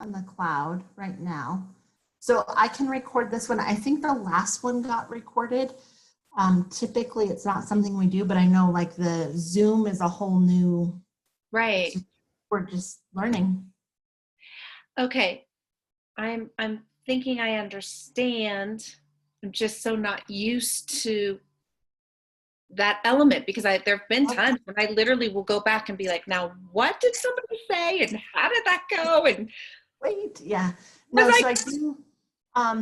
on the cloud right now. So I can record this one. I think the last one got recorded. Typically it's not something we do, but I know like the Zoom is a whole new, Right. we're just learning. Okay. I'm thinking I understand. I'm just so not used to that element because there have been times when I literally will go back and be like, now what did somebody say and how did that go? And wait, yeah. No, so I do,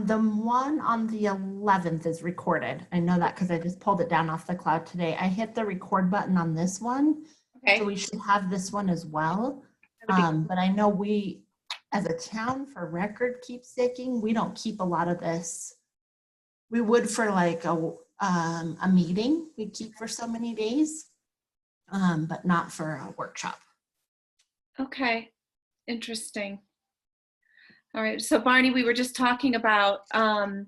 the one on the 11th is recorded. I know that because I just pulled it down off the cloud today. I hit the record button on this one. Okay. So we should have this one as well. That'd be But I know we, as a town for record keepsaking, we don't keep a lot of this. We would for like a meeting, we keep for so many days, but not for a workshop. Okay. Interesting. All right. So Barney, we were just talking about, because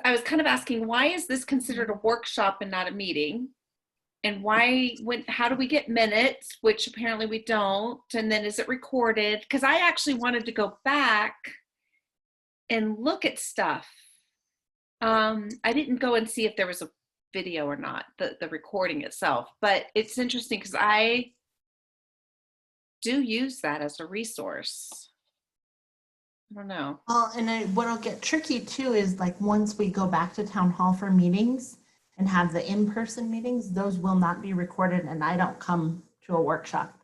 I was kind of asking, why is this considered a workshop and not a meeting? And how do we get minutes, which apparently we don't? And then is it recorded? Because I actually wanted to go back and look at stuff. I didn't go and see if there was a video or not, the recording itself, but it's interesting because I do use that as a resource. I don't know. Well, and what'll get tricky too is like once we go back to town hall for meetings and have the in-person meetings, those will not be recorded, and I don't come to a workshop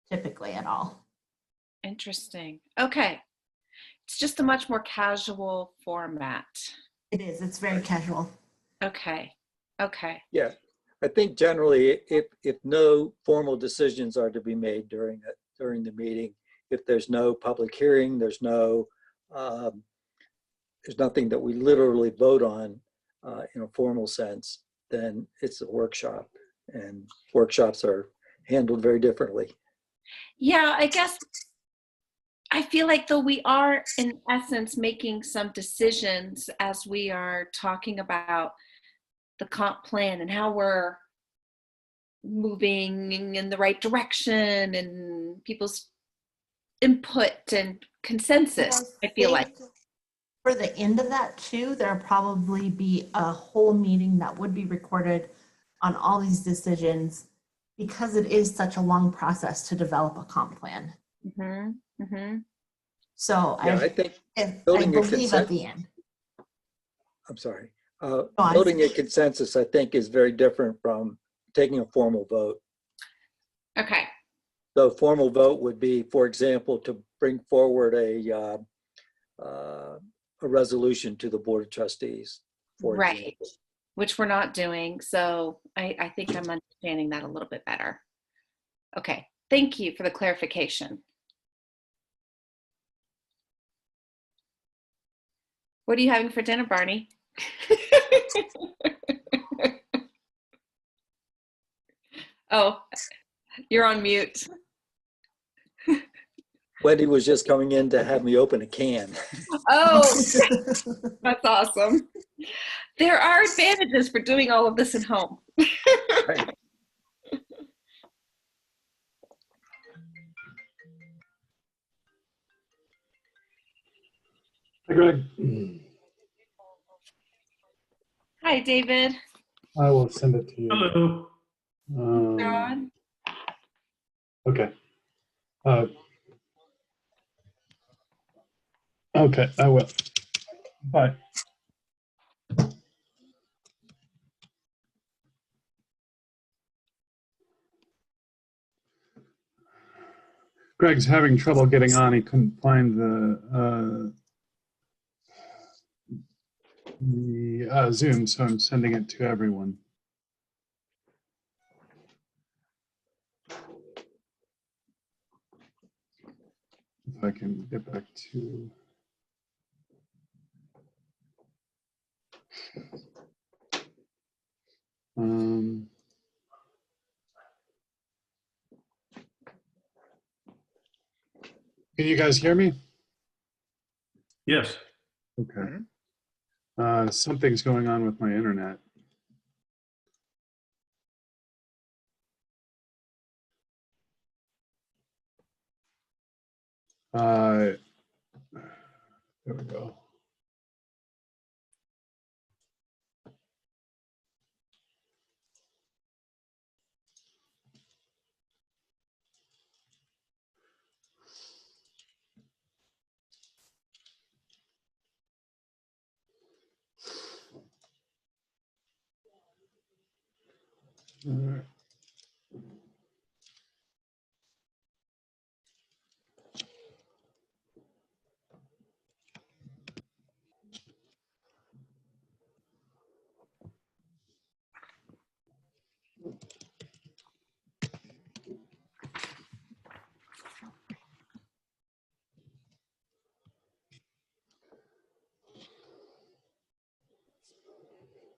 typically at all. Interesting. Okay. It's just a much more casual format. It is, it's very casual. Okay. Okay. Yeah, I think generally if no formal decisions are to be made during the meeting, if there's no public hearing, there's nothing that we literally vote on in a formal sense, then it's a workshop, and workshops are handled very differently. Yeah, I guess I feel like though we are in essence making some decisions as we are talking about the comp plan and how we're moving in the right direction and people's input and consensus, I feel like. For the end of that too, there'll probably be a whole meeting that would be recorded on all these decisions because it is such a long process to develop a comp plan. Mm-hmm. Mm-hmm. So Yeah, I think I building believe at the end. I'm sorry. Building a consensus, I think, is very different from taking a formal vote. Okay. The formal vote would be, for example, to bring forward a resolution to the Board of Trustees, for Right. example. Which we're not doing. So I think I'm understanding that a little bit better. Okay. Thank you for the clarification. What are you having for dinner, Barney? Oh, you're on mute. Wendy was just coming in to have me open a can. Oh, that's awesome. There are advantages for doing all of this at home. Right. Hi, Greg. Hi, David. I will send it to you. Hello. John. Okay. Okay, I will. Bye. Greg's having trouble getting on. He couldn't find the Zoom, so I'm sending it to everyone. If I can get back to. Can you guys hear me? Yes. Okay. Something's going on with my internet. There we go. All right.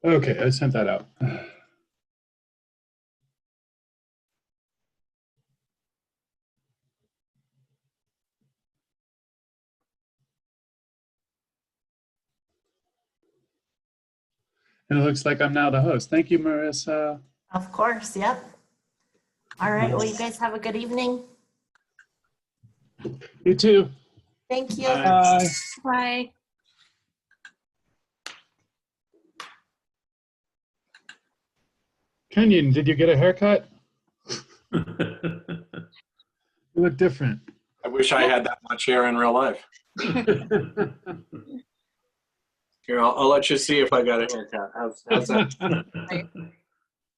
Okay, I sent that out. And it looks like I'm now the host. Thank you, Marissa. Of course, yep. All right, well, you guys have a good evening. You too. Thank you. Bye. Bye. Kenyon, did you get a haircut? You look different. I wish I had that much hair in real life. Here, I'll let you see if I got a haircut. How's that?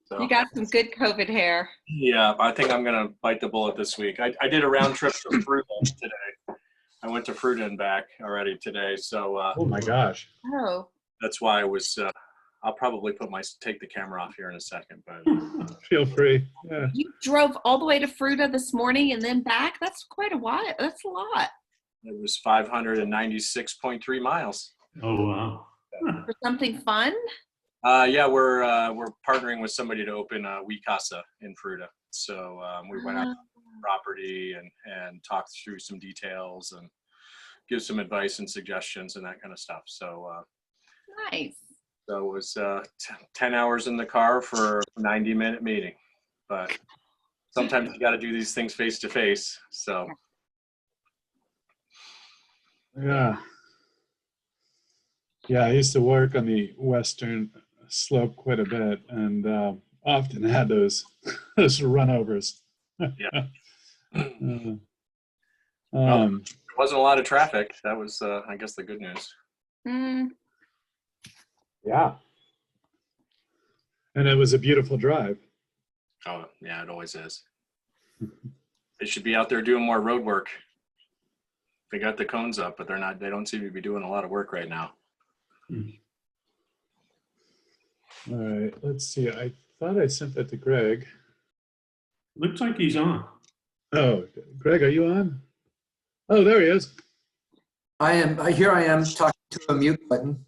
So, You got some good COVID hair. yeah, I think I'm going to bite the bullet this week. I did a round trip to Fruita today. I went to Fruita and back already today. So Oh my gosh. Oh, that's why I was, I'll probably take the camera off here in a second. But Feel free. Yeah. you drove all the way to Fruita this morning and then back? That's quite a while. That's a lot. it was 596.3 miles. Oh, wow. For something fun? Yeah, we're partnering with somebody to open a We Casa in Fruita. So we went out to the property and talked through some details and give some advice and suggestions and that kind of stuff. So Nice. so it was 10 hours in the car for a 90-minute meeting. But sometimes you got to do these things face to face. So Yeah. Yeah, I used to work on the western slope quite a bit and often had those runovers. Yeah. Uh, there wasn't a lot of traffic. That was, I guess, the good news. Mm, yeah. And it was a beautiful drive. Oh, yeah, it always is. They should be out there doing more road work. They got the cones up, but they don't seem to be doing a lot of work right now. All right, let's see. I thought I sent that to Greg. Looks like he's on. Oh, Greg, are you on? Oh, there he is. I am. Here I am talking to a mute button.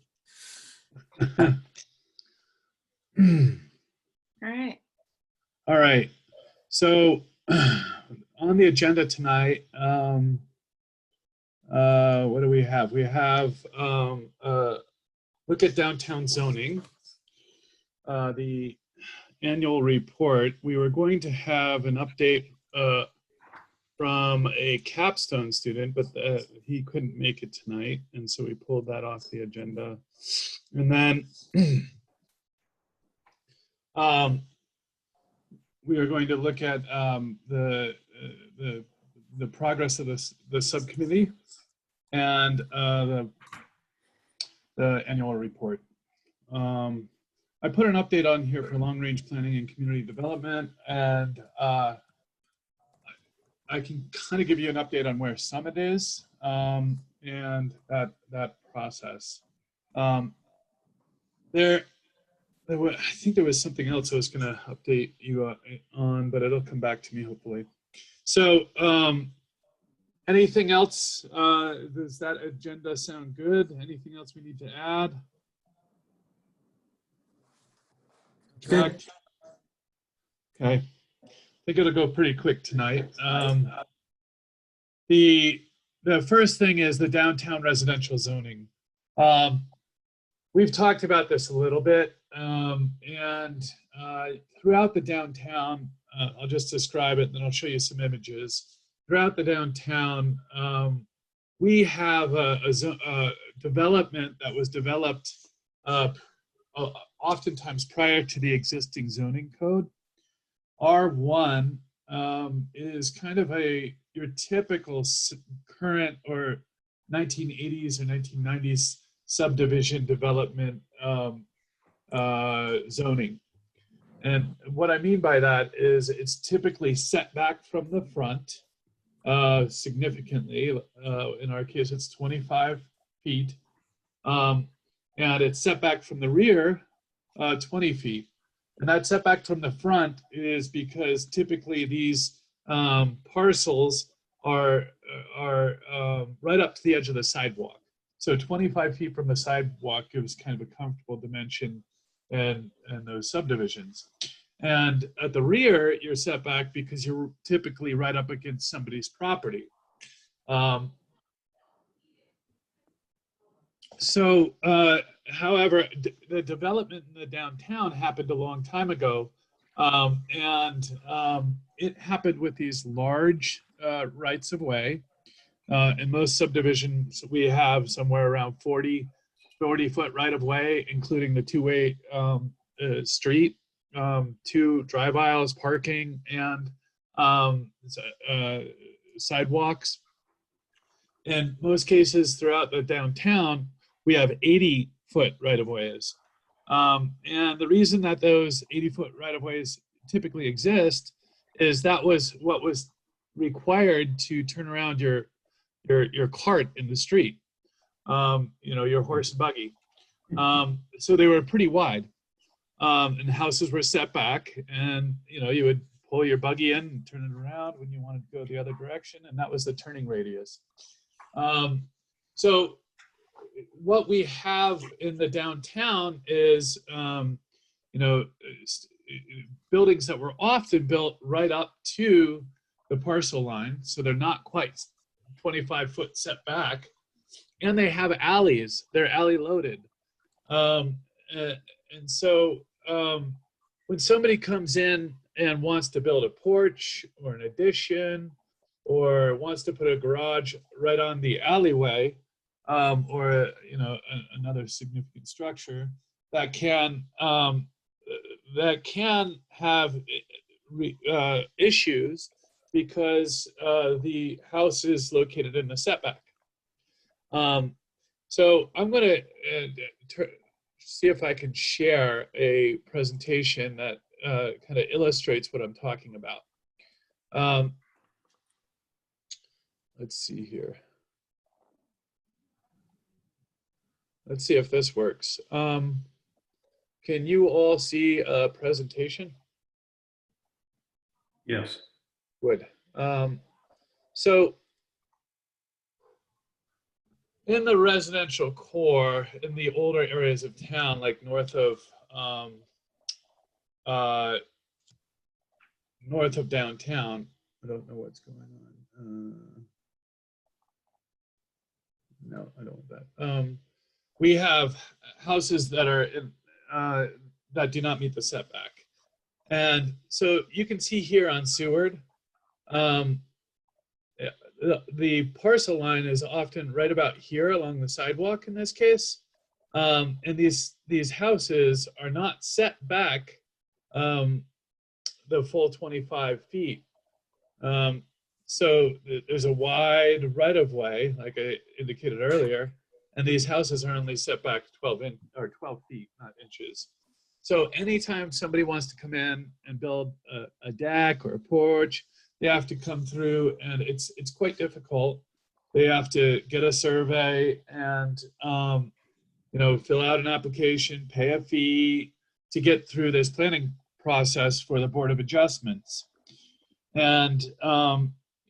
all right. All right. So on the agenda tonight, what do we have? We have look at downtown zoning, the annual report. We were going to have an update from a capstone student, but he couldn't make it tonight, and so we pulled that off the agenda. And then we are going to look at the progress of the subcommittee and the annual report. I put an update on here for long-range planning and community development, and I can kind of give you an update on where Summit is and that process. I think there was something else I was going to update you on, but it'll come back to me hopefully. So anything else? Does that agenda sound good? Anything else we need to add? Good. Okay. I think it'll go pretty quick tonight. The first thing is the downtown residential zoning. We've talked about this a little bit, and throughout the downtown, I'll just describe it and then I'll show you some images. Throughout the downtown, we have a development that was developed oftentimes prior to the existing zoning code. R1 is kind of your typical current or 1980s or 1990s subdivision development zoning. And what I mean by that is it's typically set back from the front significantly. In our case, it's 25 feet. And it's set back from the rear 20 feet. And that setback from the front is because typically these parcels are right up to the edge of the sidewalk. So 25 feet from the sidewalk gives kind of a comfortable dimension in those subdivisions. And at the rear, you're set back because you're typically right up against somebody's property. However, the development in the downtown happened a long time ago, and it happened with these large rights of way. In most subdivisions, we have somewhere around 40-foot right of way, including the two-way street, 2 drive aisles, parking, and sidewalks. In most cases throughout the downtown, we have 80-foot right-of-ways. And the reason that those 80-foot right-of-ways typically exist is that was what was required to turn around your cart in the street, your horse and buggy. So they were pretty wide, and houses were set back, and you would pull your buggy in and turn it around when you wanted to go the other direction, and that was the turning radius. So what we have in the downtown is, buildings that were often built right up to the parcel line, so they're not quite 25-foot setback, and they have alleys. They're alley loaded, and so when somebody comes in and wants to build a porch or an addition, or wants to put a garage right on the alleyway, or another significant structure that can have issues because the house is located in the setback. So I'm going to see if I can share a presentation that kind of illustrates what I'm talking about. Let's see here. Let's see if this works. Can you all see a presentation? Yes. Good. So in the residential core, in the older areas of town, like north of downtown, I don't know what's going on. No, I don't want that. We have houses that are in, that do not meet the setback. And so you can see here on Seward, the parcel line is often right about here along the sidewalk in this case. And these houses are not set back the full 25 feet. So there's a wide right of way, like I indicated earlier, and these houses are only set back 12 feet, not inches. So anytime somebody wants to come in and build a deck or a porch, they have to come through, and it's quite difficult. They have to get a survey and fill out an application, pay a fee to get through this planning process for the Board of Adjustments. And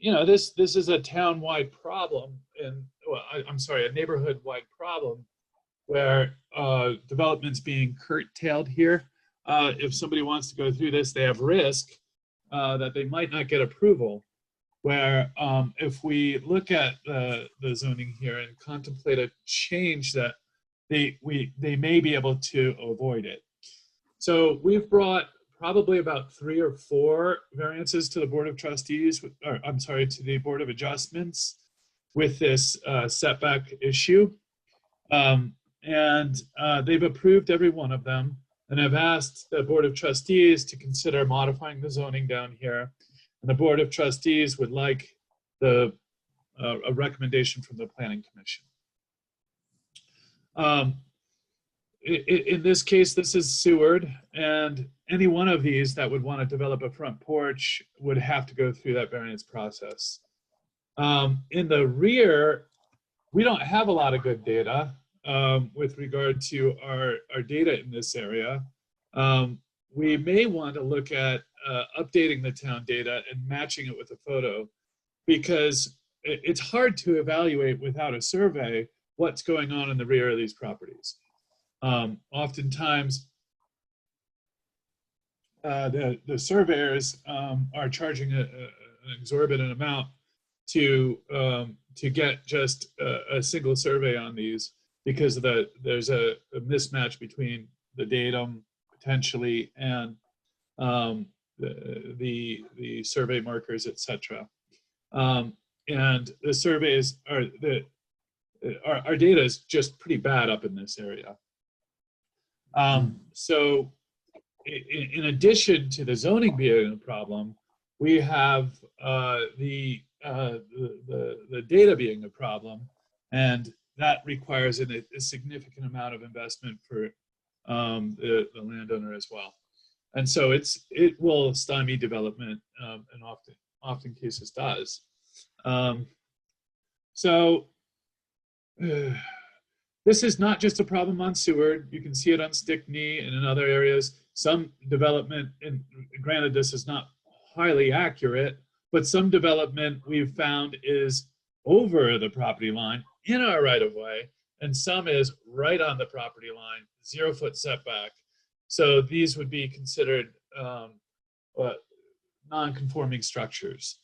this is a town-wide problem, a neighborhood-wide problem where development's being curtailed here. If somebody wants to go through this, they have risk that they might not get approval. Where if we look at the zoning here and contemplate a change, that they may be able to avoid it. So we've brought probably about 3 or 4 variances to the Board of Trustees, to the Board of Adjustments with this setback issue. They've approved every one of them. And I've asked the Board of Trustees to consider modifying the zoning down here. And the Board of Trustees would like a recommendation from the Planning Commission. In this case, this is Seward, and any one of these that would want to develop a front porch would have to go through that variance process. In the rear, we don't have a lot of good data with regard to our data in this area. We may want to look at updating the town data and matching it with a photo, because it's hard to evaluate without a survey what's going on in the rear of these properties. Oftentimes, the surveyors are charging an exorbitant amount to get just a single survey on these, because of there's a mismatch between the datum potentially and the survey markers, etc. And the surveys our data is just pretty bad up in this area. So in addition to the zoning being a problem, we have the data being a problem, and that requires a significant amount of investment for the landowner as well. And so it will stymie development, and often cases does. This is not just a problem on Seward. You can see it on Stickney and in other areas. Some development, and granted this is not highly accurate, but some development we've found is over the property line in our right of way, and some is right on the property line, 0-foot setback. So these would be considered non-conforming structures.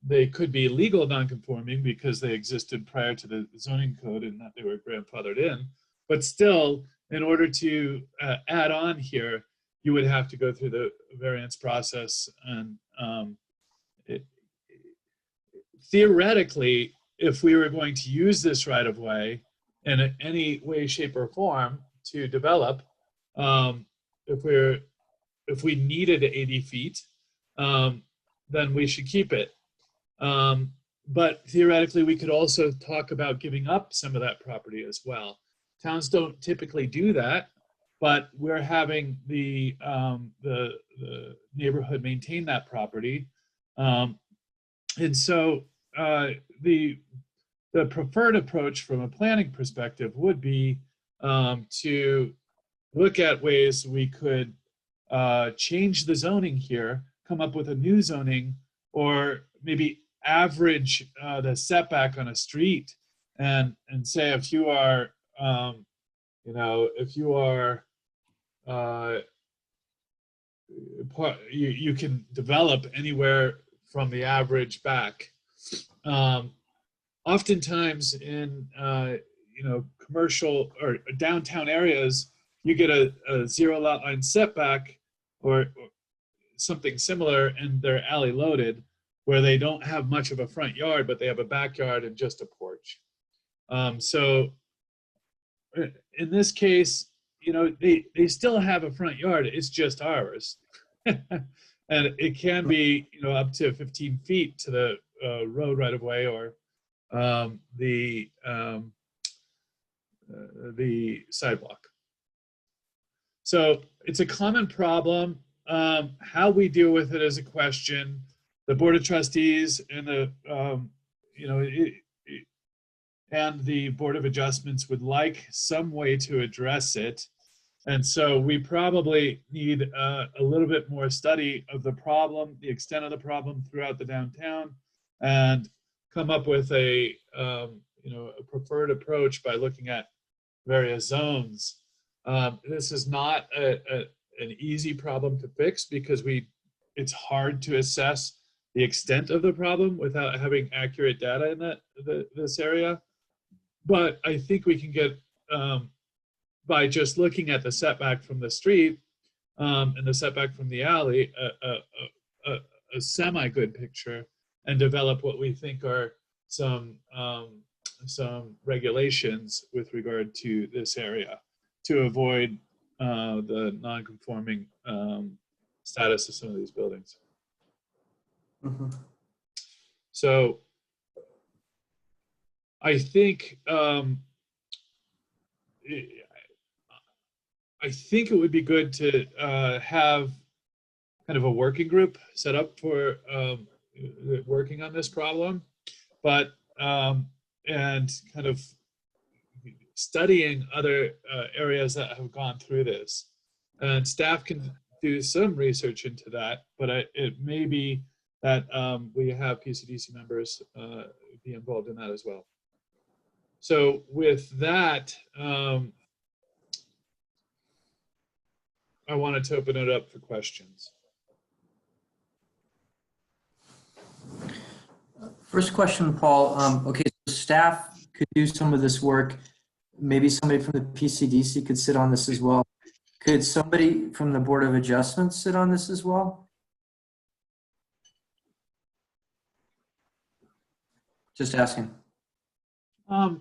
They could be legal non-conforming because they existed prior to the zoning code and that they were grandfathered in. But still, in order to add on here, you would have to go through the variance process. And theoretically, if we were going to use this right of way in any way, shape, or form to develop, if we needed 80 feet, then we should keep it. But theoretically, we could also talk about giving up some of that property as well. Towns don't typically do that, but we're having the neighborhood maintain that property. And so the preferred approach from a planning perspective would be to look at ways we could change the zoning here, come up with a new zoning, or maybe average the setback on a street, and say if you are, you can develop anywhere from the average back. Oftentimes in commercial or downtown areas, you get a 0 lot line setback or something similar, and they're alley loaded, where they don't have much of a front yard, but they have a backyard and just a porch. So in this case, they still have a front yard, it's just ours. And it can be, up to 15 feet to the road right of way, or the sidewalk. So it's a common problem. How we deal with it is a question. The Board of Trustees and and the Board of Adjustments would like some way to address it. And so we probably need a little bit more study of the problem, the extent of the problem throughout the downtown, and come up with a preferred approach by looking at various zones. This is not an easy problem to fix, because it's hard to assess the extent of the problem without having accurate data in this area. But I think we can get, by just looking at the setback from the street and the setback from the alley, a semi-good picture, and develop what we think are some regulations with regard to this area to avoid the non-conforming status of some of these buildings. Mhm. So I think it would be good to have kind of a working group set up for working on this problem, but and kind of studying other areas that have gone through this. And staff can do some research into that, but it may be that we have PCDC members be involved in that as well. So with that, I wanted to open it up for questions. First question, Paul. Okay, so staff could do some of this work. Maybe somebody from the PCDC could sit on this as well. Could somebody from the Board of Adjustments sit on this as well? Just asking. I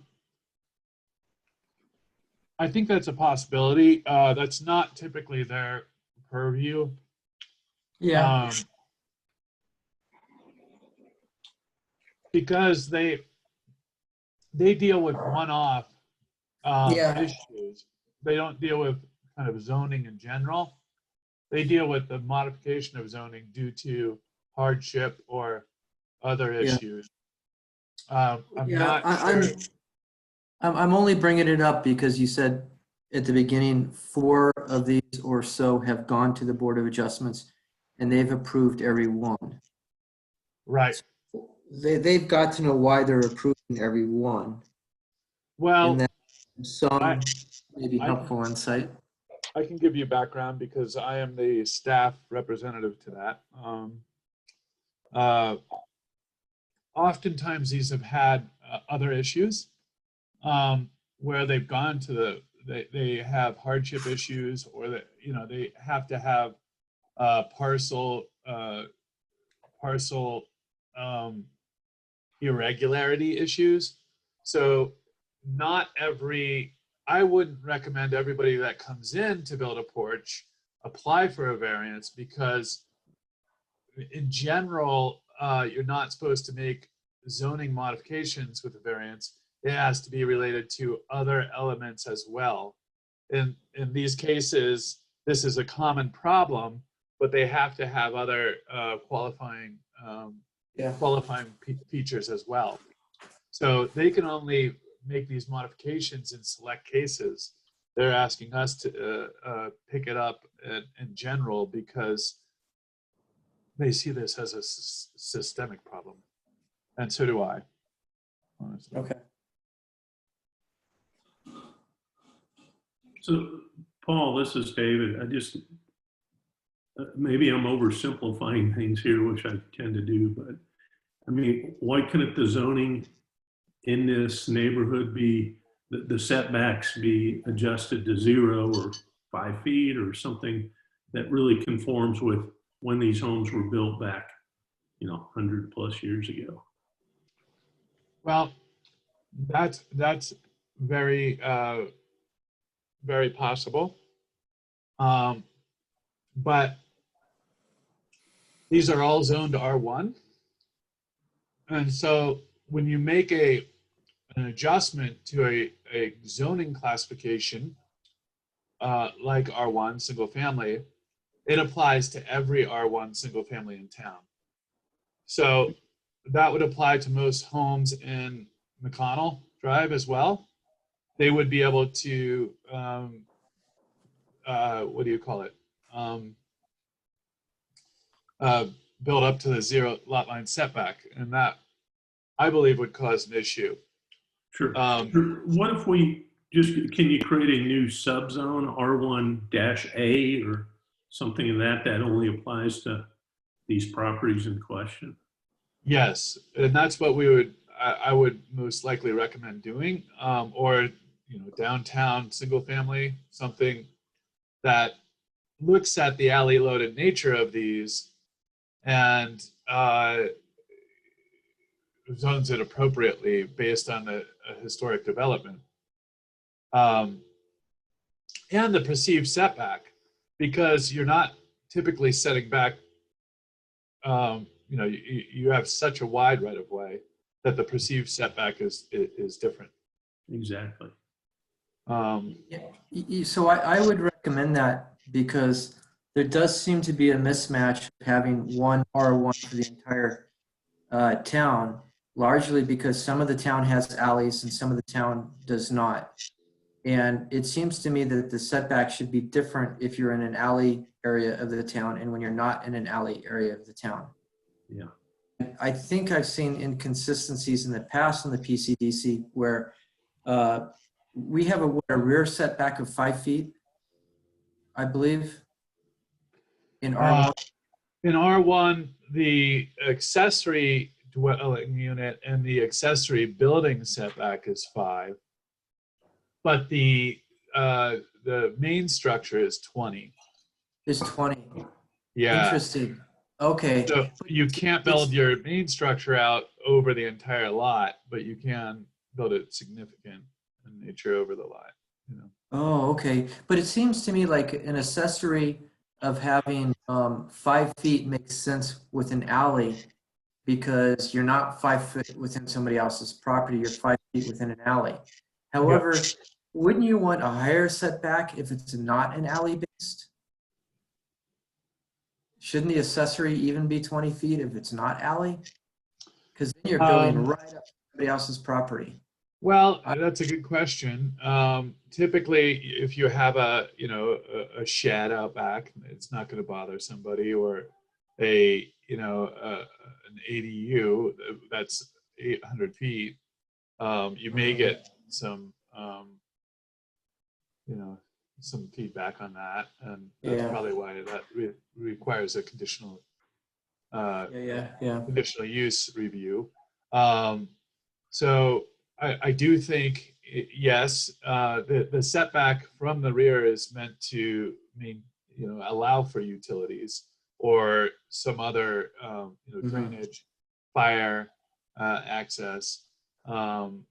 think that's a possibility. That's not typically their purview. Yeah. Because they deal with one-off Yeah. issues. They don't deal with kind of zoning in general. They deal with the modification of zoning due to hardship or other Yeah. issues. I'm Yeah, not sure. I'm only bringing it up because you said at the beginning, 4 of these or so have gone to the Board of Adjustments and they've approved every one. Right. They've got to know why they're approving every one. Well, And then some I- maybe I- helpful insight. I can give you background because I am the staff representative to that. Oftentimes these have had other issues where they've gone to they have hardship issues, or that, you know, they have to have parcel irregularity issues. So not every, I wouldn't recommend everybody that comes in to build a porch apply for a variance, because in general, you're not supposed to make zoning modifications with a variance. It has to be related to other elements as well. In these cases, this is a common problem, but they have to have other qualifying features as well. So they can only make these modifications in select cases. They're asking us to pick it up in general because they see this as a systemic problem. And so do I, honestly. Okay. So, Paul, this is David. I just, maybe I'm oversimplifying things here, which I tend to do, but I mean, why couldn't the zoning in this neighborhood be, the setbacks be adjusted to 0 or 5 feet or something that really conforms with when these homes were built back, 100+ years ago? Well, that's very very possible. But these are all zoned R1. And so when you make an adjustment to a zoning classification, like R1 single family, it applies to every R1 single family in town. So that would apply to most homes in McConnell Drive as well. They would be able to, what do you call it? Build up to the 0 lot line setback. And that, I believe, would cause an issue. Sure. What if we can you create a new subzone, R1-A or something in that only applies to these properties in question? Yes, and that's what I would most likely recommend doing, or downtown single family, something that looks at the alley loaded nature of these and zones it appropriately based on a historic development. And the perceived setback, because you're not typically setting back, you have such a wide right of way that the perceived setback is different. Exactly. So I would recommend that because there does seem to be a mismatch of having one R1 for the entire town, largely because some of the town has alleys and some of the town does not. And it seems to me that the setback should be different if you're in an alley area of the town and when you're not in an alley area of the town. Yeah. I think I've seen inconsistencies in the past on the PCDC where we have a rear setback of 5 feet, I believe, in R1. In R1, the accessory dwelling unit and the accessory building setback is 5, but the main structure is 20. Is 20. Yeah. Interesting. Okay. So you can't build your main structure out over the entire lot, but you can build it significant in nature over the lot. Oh, okay. But it seems to me like an accessory of having 5 feet makes sense with an alley because you're not 5 foot within somebody else's property, you're 5 feet within an alley. However, wouldn't you want a higher setback if it's not an alley based? Shouldn't the accessory even be 20 feet if it's not alley? Because then you're building right up to somebody else's property. Well, that's a good question. Typically, if you have a shed out back, it's not going to bother somebody, or an ADU that's 800 feet. You may get some some feedback on that, and that's probably why that requires a conditional conditional use review. So I do think, yes, the setback from the rear is meant to allow for utilities or some other drainage, fire access, and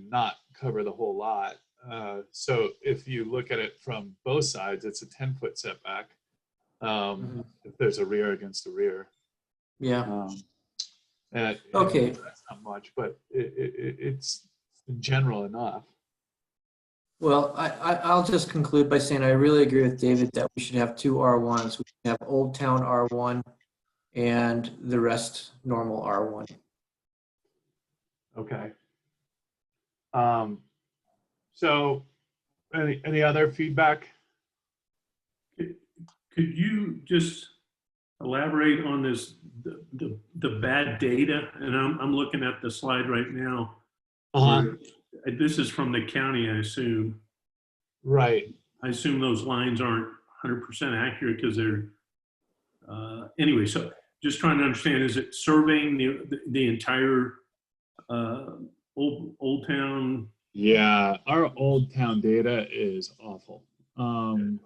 not cover the whole lot. So if you look at it from both sides, it's a 10-foot setback if there's a rear against a rear. Yeah. Okay. That's not much, but it's in general enough. Well, I'll just conclude by saying I really agree with David that we should have 2 R1s. We should have Old Town R1 and the rest normal R1. Okay. So any other feedback? Could you just elaborate on this, the bad data? And I'm looking at the slide right now. This is from the county, I assume. Right. I assume those lines aren't 100% accurate because they're, anyway, so just trying to understand, is it surveying the entire Old Town? Yeah, our Old Town data is awful. And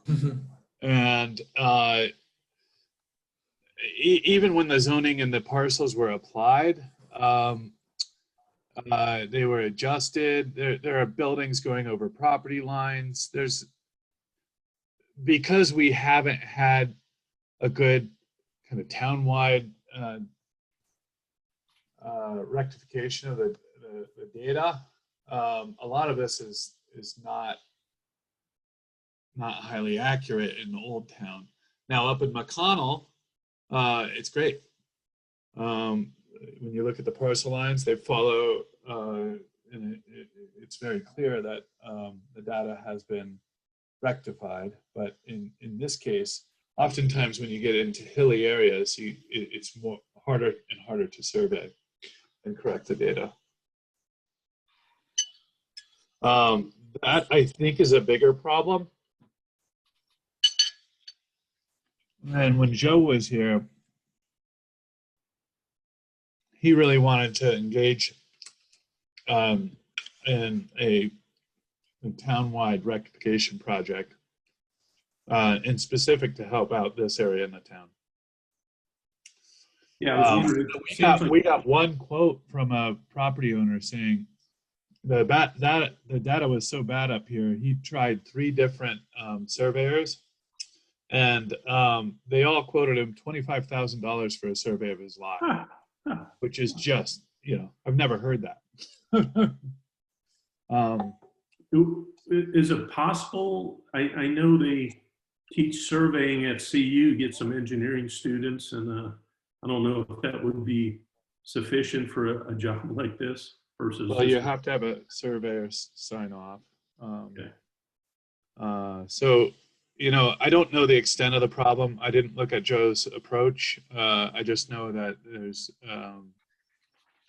even when the zoning and the parcels were applied, they were adjusted. There are buildings going over property lines. Because we haven't had a good kind of townwide rectification of the data, a lot of this is not highly accurate in Old Town. Now up in McConnell, it's great. When you look at the parcel lines, they follow, and it's very clear that the data has been rectified. But in this case, oftentimes when you get into hilly areas, it's more harder and harder to survey and correct the data. That I think is a bigger problem. And when Joe was here, he really wanted to engage in a town-wide rectification project, and specific to help out this area in the town. Yeah, I was wondering. it seems like- We got one quote from a property owner saying the data was so bad up here. He tried 3 different surveyors, and they all quoted him $25,000 for a survey of his lot, Huh, huh. which is just, I've never heard that. Is it possible, I know they teach surveying at CU, get some engineering students, and I don't know if that would be sufficient for a job like this versus. Well, you just- have to have a surveyor sign off. Okay. So, I don't know the extent of the problem. I didn't look at Joe's approach. I just know that there's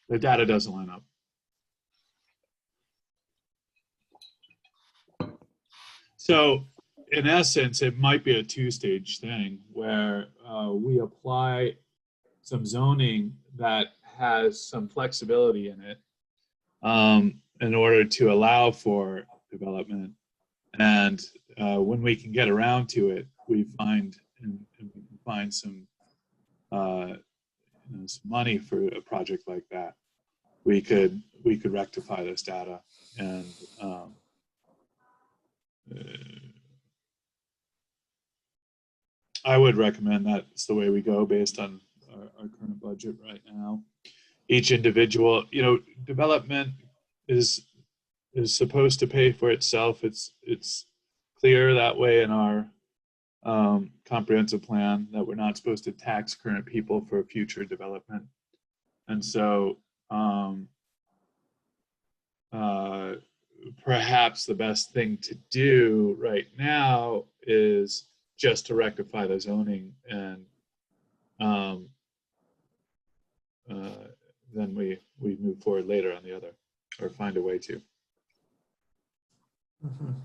the data doesn't line up. So, in essence, it might be a 2-stage thing where we apply some zoning that has some flexibility in it in order to allow for development. And when we can get around to it, we find some some money for a project like that. We could rectify this data, and I would recommend that's the way we go based on our current budget right now. Each individual, development is supposed to pay for itself. It's clear that way in our comprehensive plan that we're not supposed to tax current people for future development. And so perhaps the best thing to do right now is just to rectify the zoning, and then we move forward later on the other, or find a way to. Mhm.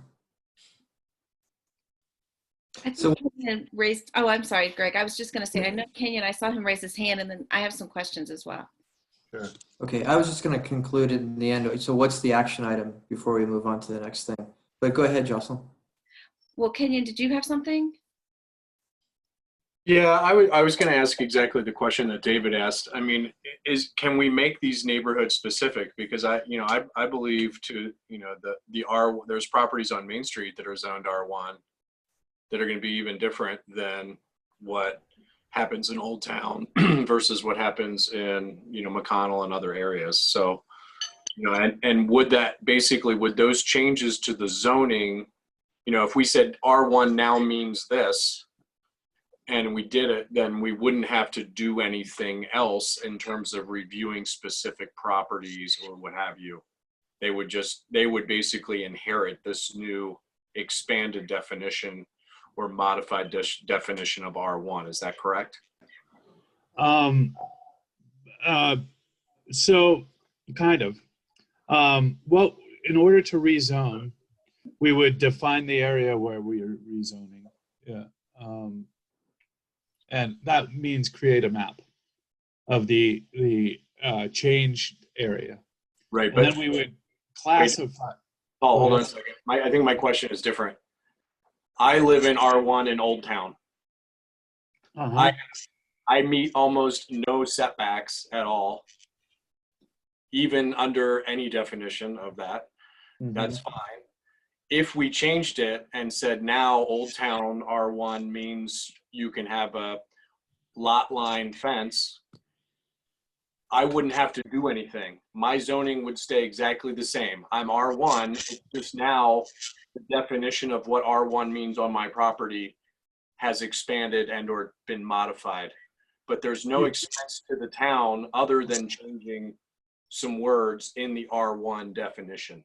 I think So- Kenyon raised, oh, I'm sorry, Greg. I was just going to say, I know Kenyon, I saw him raise his hand, and then I have some questions as well. Sure. Okay, I was just going to conclude in the end. So what's the action item before we move on to the next thing? But go ahead, Jocelyn. Well, Kenyon, did you have something? Yeah, I was going to ask exactly the question that David asked. I mean, can we make these neighborhood specific? Because I believe there's properties on Main Street that are zoned R1 that are going to be even different than what happens in Old Town versus what happens in McConnell and other areas. So, and would those changes to the zoning, if we said R1 now means this, and we did it, then we wouldn't have to do anything else in terms of reviewing specific properties or what have you. They would basically inherit this new expanded definition or modified definition of R1. Is that correct? So kind of. Well, in order to rezone, we would define the area where we are rezoning. Yeah. And that means create a map of the changed area. Right, And but then we would classify. Paul, hold on a second. I think my question is different. I live in R1 in Old Town. Uh-huh. I meet almost no setbacks at all, even under any definition of that. That's fine. If we changed it and said now Old Town R1 means you can have a lot line fence, I wouldn't have to do anything. My zoning would stay exactly the same. I'm R1. It's just now the definition of what R1 means on my property has expanded and or been modified. But there's no expense to the town other than changing some words in the R1 definition.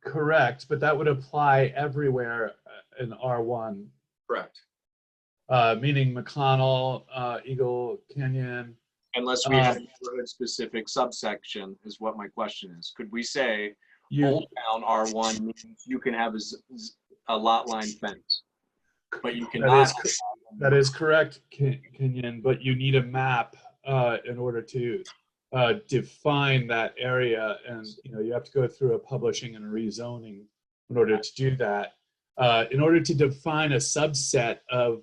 Correct, but that would apply everywhere in R1, Correct. meaning McConnell, Eagle Canyon. Unless we have a neighborhood specific subsection is what my question is. Could we say Old Town R1 means you can have a lot line fence, but you cannot. That is correct, Kenyon, but you need a map in order to define that area, and you have to go through a publishing and a rezoning in order to do that. In order to define a subset of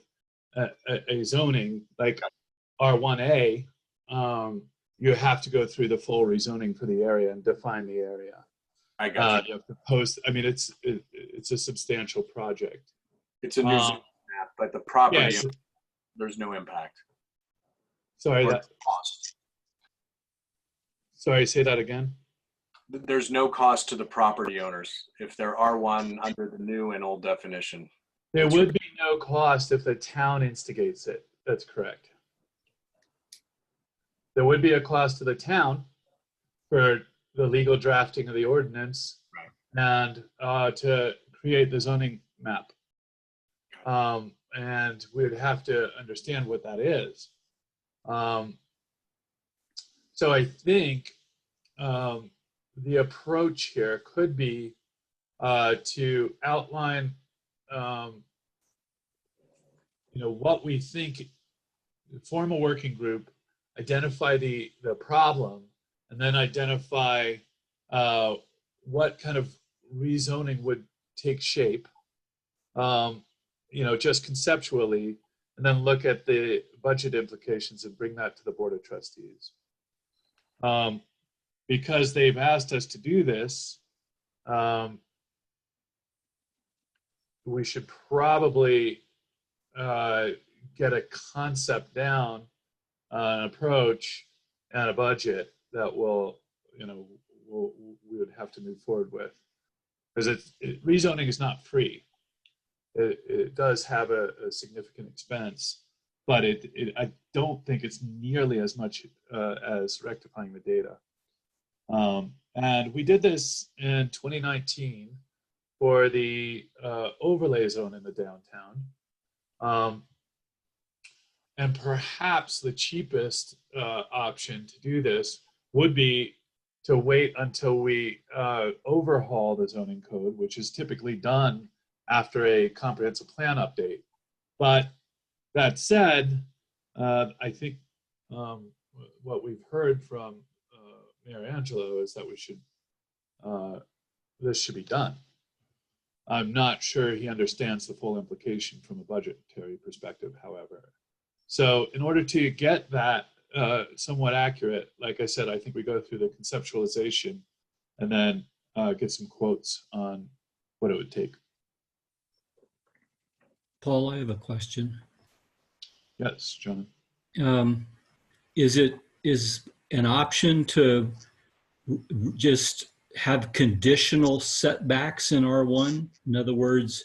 a zoning, like R1A, you have to go through the full rezoning for the area and define the area. I got you. You have to post, I mean, it's a substantial project. It's a new Um, zone map, but the property, Yes, there's no impact. sorry, Or that, cost. sorry, say that again. There's no cost to the property owners if there are one under the new and old definition. There That's would be no cost if the town instigates it. That's correct. There would be a cost to the town for the legal drafting of the ordinance and to create the zoning map. And we'd have to understand what that is. So I think the approach here could be to outline what we think, form a working group, identify the problem, and then identify what kind of rezoning would take shape, just conceptually, and then look at the budget implications and bring that to the Board of Trustees. Because they've asked us to do this, we should probably get a concept down, an approach, and a budget that we would have to move forward with. Because rezoning is not free. It does have a significant expense, but I don't think it's nearly as much as rectifying the data. And we did this in 2019 for the overlay zone in the downtown. And perhaps the cheapest option to do this would be to wait until we overhaul the zoning code, which is typically done after a comprehensive plan update. But that said, I think what we've heard from Mayor Angelo is that this should be done. I'm not sure he understands the full implication from a budgetary perspective, however. So in order to get that somewhat accurate, like I said, I think we go through the conceptualization and then get some quotes on what it would take. Paul, I have a question. Yes, John. Is an option to just have conditional setbacks in R1? In other words,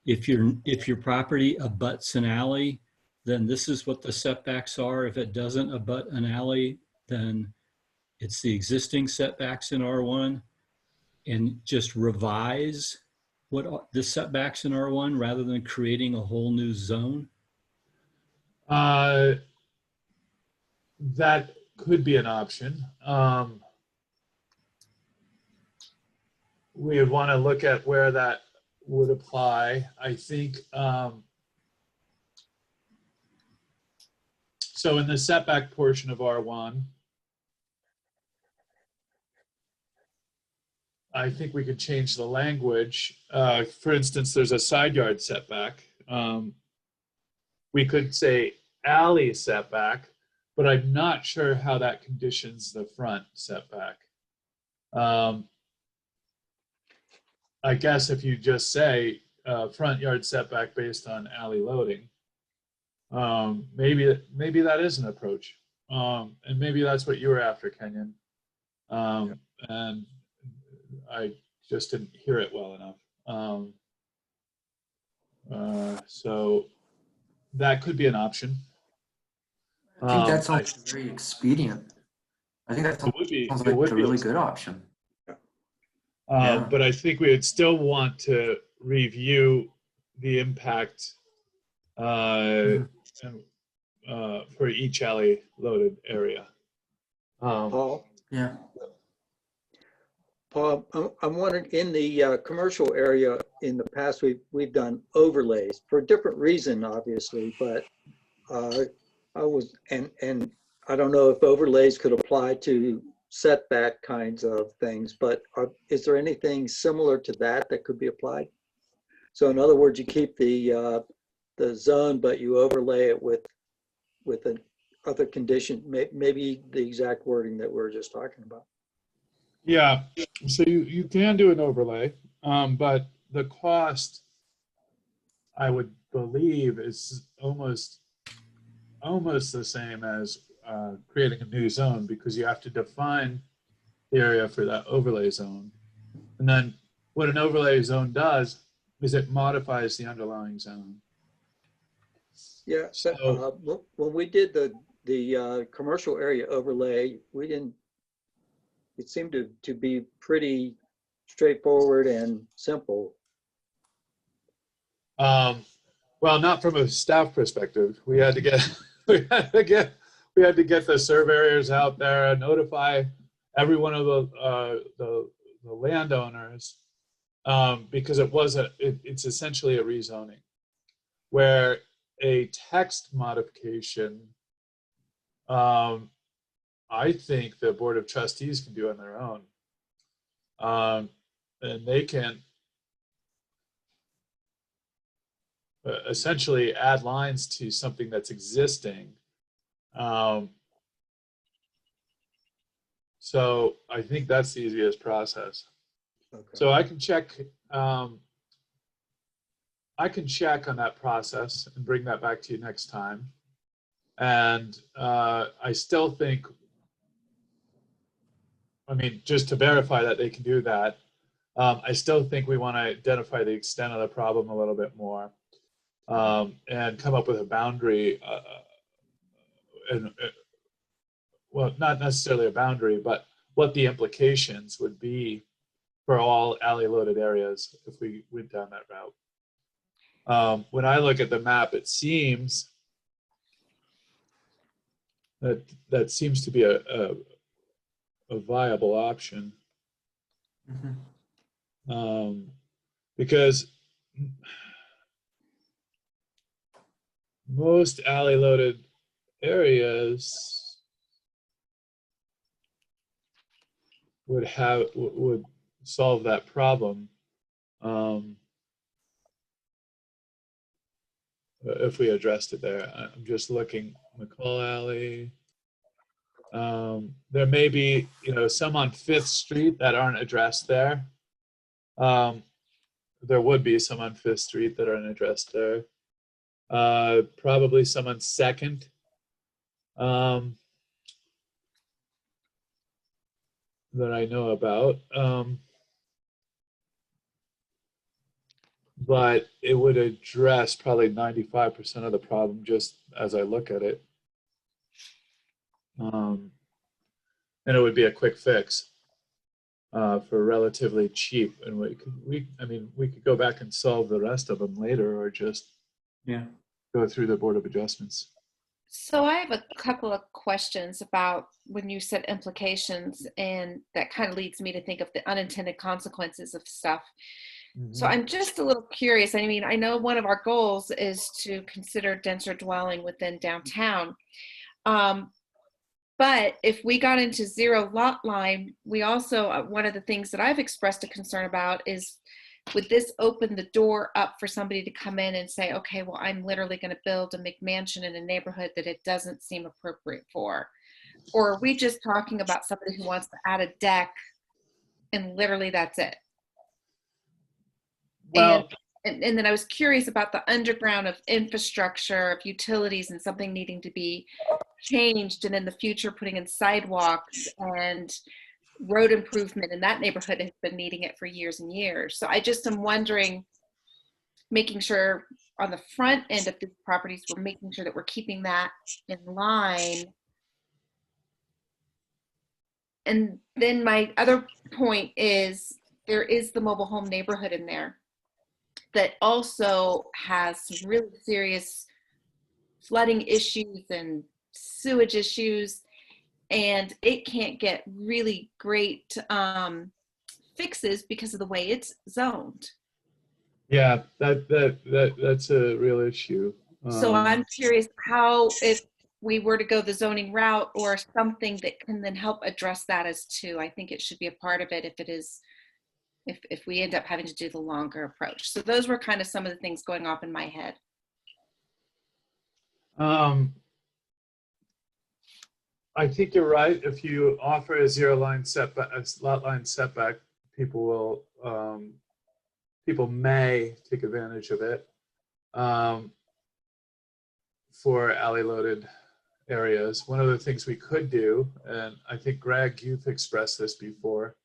if your property abuts an alley, then this is what the setbacks are. If it doesn't abut an alley, then it's the existing setbacks in R1, and just revise what the setbacks in R1 rather than creating a whole new zone? That could be an option. We would want to look at where that would apply. I think, so in the setback portion of R1, I think we could change the language. For instance, there's a side yard setback. We could say alley setback, but I'm not sure how that conditions the front setback. I guess if you just say front yard setback based on alley loading, maybe that is an approach. And maybe that's what you were after, Kenyon. And I just didn't hear it well enough. So that could be an option. I think that sounds very expedient. I think that sounds like a really good option. But I think we would still want to review the impact for each alley loaded area. Paul? Yeah. Paul, I'm wondering, in the commercial area, in the past, we've done overlays for a different reason, obviously, but I don't know if overlays could apply to setback kinds of things, but is there anything similar to that could be applied? So in other words, you keep the zone, but you overlay it with other condition, maybe the exact wording that we're just talking about. Yeah, so you can do an overlay, but the cost, I would believe, is almost the same as creating a new zone, because you have to define the area for that overlay zone. And then what an overlay zone does is it modifies the underlying zone. Yeah, So- when we did the commercial area overlay, we didn't, it seemed to be pretty straightforward and simple. Well, not from a staff perspective. We had to get we had to get the surveyors out there and notify every one of the landowners, because it's essentially a rezoning, where a text modification, I think the Board of Trustees can do on their own, and they can essentially add lines to something that's existing. So I think that's the easiest process. Okay. So I can check on that process and bring that back to you next time. And I still think, I mean, just to verify that they can do that, I still think we want to identify the extent of the problem a little bit more, and come up with a boundary, well, not necessarily a boundary, but what the implications would be for all alley loaded areas if we went down that route. When I look at the map, it seems that seems to be a viable option. Mhm. Because most alley loaded areas would solve that problem, if we addressed it there. I'm just looking, McCall Alley. There may be, some on Fifth Street that aren't addressed there. There would be some on Fifth Street that aren't addressed there. Probably some on Second. That I know about. But it would address probably 95% of the problem just as I look at it. And it would be a quick fix for relatively cheap. And we could go back and solve the rest of them later, or just go through the Board of Adjustments. So I have a couple of questions about when you said implications, and that kind of leads me to think of the unintended consequences of stuff. So I'm just a little curious. I mean, I know one of our goals is to consider denser dwelling within downtown. But if we got into zero lot line, we also, one of the things that I've expressed a concern about is, would this open the door up for somebody to come in and say, okay, well, I'm literally going to build a McMansion in a neighborhood that it doesn't seem appropriate for? Or are we just talking about somebody who wants to add a deck and literally that's it? Well, And then I was curious about the underground of infrastructure, of utilities, and something needing to be changed, and in the future putting in sidewalks and road improvement in that neighborhood has been needing it for years and years. So I just am wondering, making sure on the front end of these properties, we're making sure that we're keeping that in line. And then my other point is, there is the mobile home neighborhood in there that also has some really serious flooding issues and sewage issues, and it can't get really great fixes because of the way it's zoned. yeah, that's a real issue. So I'm curious how, if we were to go the zoning route or something that can then help address that as too. I think it should be a part of it if it is, if we end up having to do the longer approach. So those were kind of some of the things going off in my head. I think you're right. If you offer a zero line setback, a lot line setback, people may take advantage of it for alley loaded areas. One of the things we could do, and I think Greg, you've expressed this before,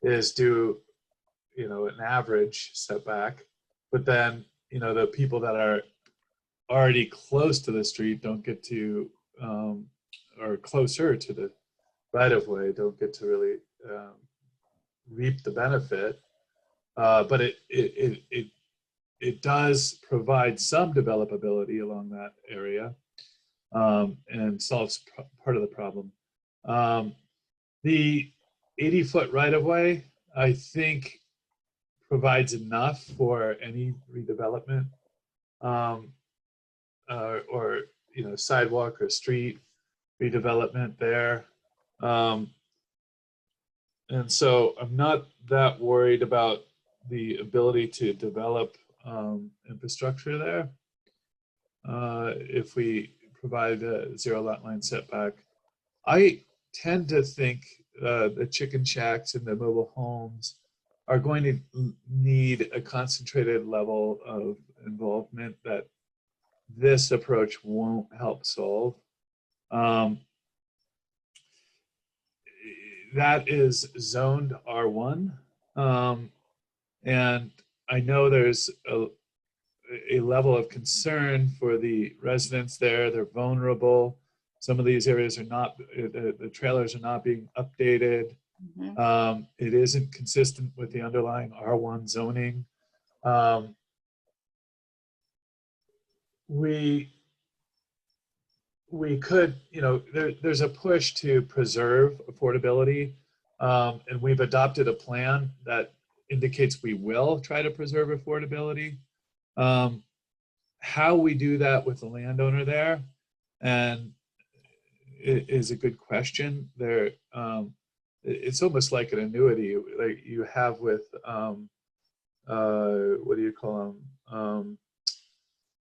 is do, an average setback, but then, the people that are already close to the street don't get to, or closer to the right of way, don't get to really reap the benefit. But it does provide some developability along that area, and solves part of the problem. The 80-foot right of way, I think, provides enough for any redevelopment, or sidewalk or street redevelopment there. And so I'm not that worried about the ability to develop infrastructure there if we provide a zero lot line setback. I tend to think the chicken shacks and the mobile homes are going to need a concentrated level of involvement that this approach won't help solve. That is zoned R1. And I know there's a level of concern for the residents there. They're vulnerable. Some of these areas are not, the trailers are not being updated. Mhm. It isn't consistent with the underlying R1 zoning. We could, there's a push to preserve affordability, and we've adopted a plan that indicates we will try to preserve affordability. How we do that with the landowner there, and it is a good question. There, it's almost like an annuity, like you have with what do you call them?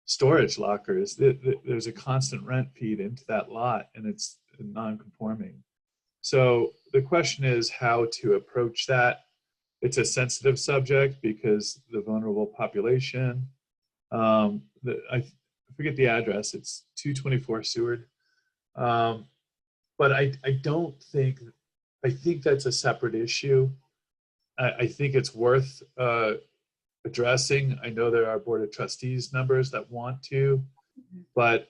Storage lockers. There's a constant rent feed into that lot, and it's non-conforming. So the question is how to approach that. It's a sensitive subject because the vulnerable population. I forget the address. It's 224 Seward. But I don't think. I think that's a separate issue. I think it's worth addressing. I know there are Board of Trustees members that want to, but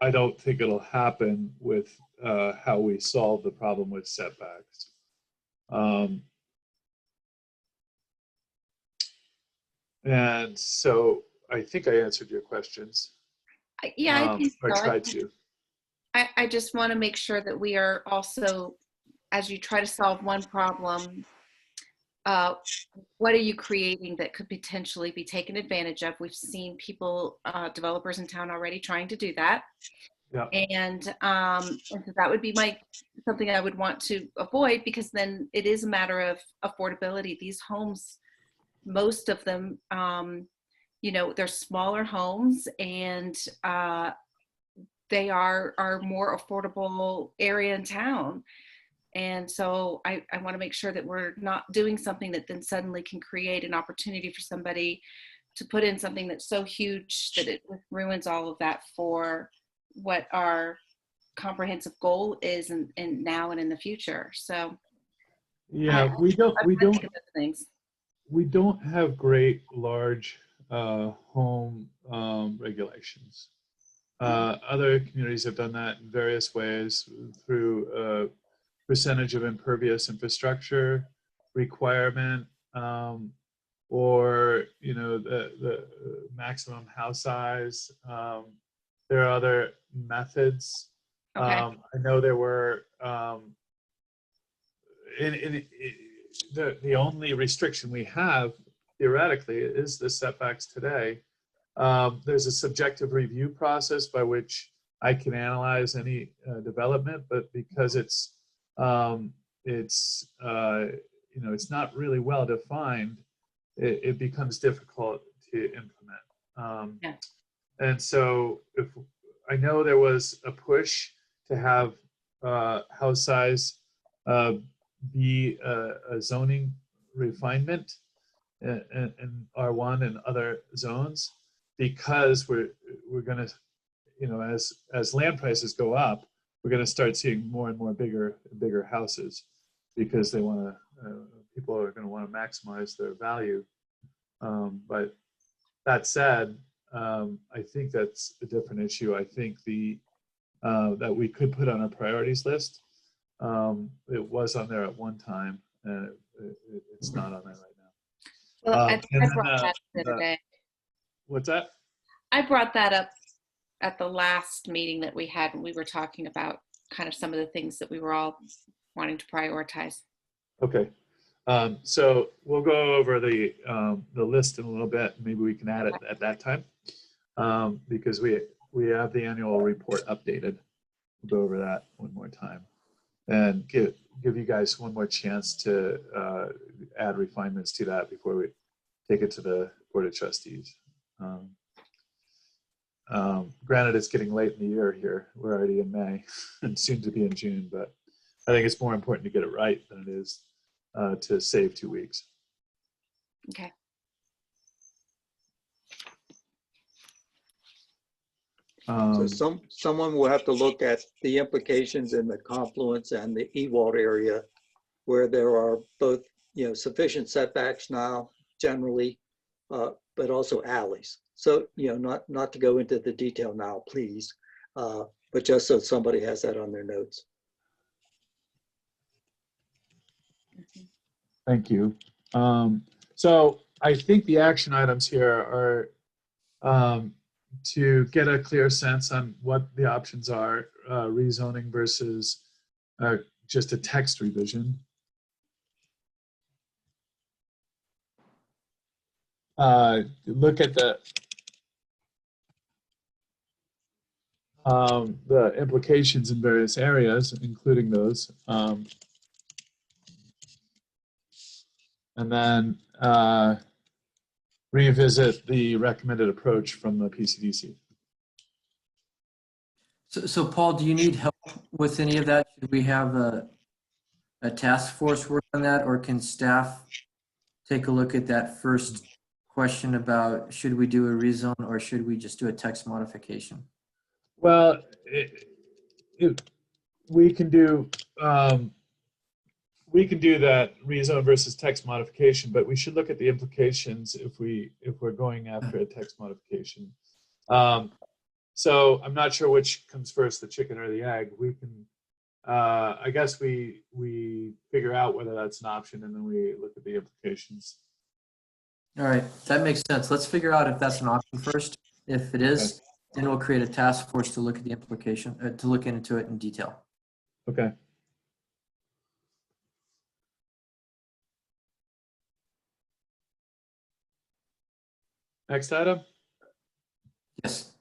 I don't think it'll happen with how we solve the problem with setbacks. And so I think I answered your questions. Yeah, I think or so. tried to. I just want to make sure that we are also, as you try to solve one problem, what are you creating that could potentially be taken advantage of? We've seen people, developers in town already trying to do that. Yeah. And so that would be something I would want to avoid, because then it is a matter of affordability. These homes, most of them, they're smaller homes, and they are more affordable area in town. And so I want to make sure that we're not doing something that then suddenly can create an opportunity for somebody to put in something that's so huge that it ruins all of that for what our comprehensive goal is, and now and in the future. So yeah, we don't have great large home regulations. Other communities have done that in various ways through percentage of impervious infrastructure requirement, or the maximum house size. There are other methods. Okay. I know there were the only restriction we have theoretically is the setbacks today. There's a subjective review process by which I can analyze any development, but because it's not really well defined, it becomes difficult to implement. And so if I know there was a push to have house size be a zoning refinement in R1 and other zones, because we're going to, you know, as land prices go up, we're going to start seeing more and more bigger houses, because they want to, people are going to want to maximize their value. But that said, I think that's a different issue. I think that we could put on our priorities list. It was on there at one time, and it's not on there right now. Well, I And then, brought that up the other day. What's that? I brought that up at the last meeting that we had when we were talking about kind of some of the things that we were all wanting to prioritize. Okay. So we'll go over the list in a little bit. Maybe we can add it at that time, because we have the annual report updated. We'll go over that one more time and give you guys one more chance to add refinements to that before we take it to the Board of Trustees. Granted, it's getting late in the year here. We're already in May and soon to be in June, but I think it's more important to get it right than it is to save 2 weeks. Okay. So someone will have to look at the implications in the Confluence and the Ewald area, where there are both, you know, sufficient setbacks now generally, but also alleys. So, you know, not to go into the detail now, please, but just so somebody has that on their notes. Thank you. So I think the action items here are to get a clear sense on what the options are, rezoning versus just a text revision. Look at the implications in various areas, including those. And then revisit the recommended approach from the PCDC. So Paul, do you need help with any of that? Should we have a task force work on that, or can staff take a look at that first question about should we do a rezone or should we just do a text modification? Well, we can do that rezone versus text modification, but we should look at the implications if we're going after a text modification. So I'm not sure which comes first, the chicken or the egg. We can, I guess we figure out whether that's an option, and then we look at the implications. All right, that makes sense. Let's figure out if that's an option first. If it is, then we'll create a task force to look at the implication, to look into it in detail. Okay. Next item. Yes.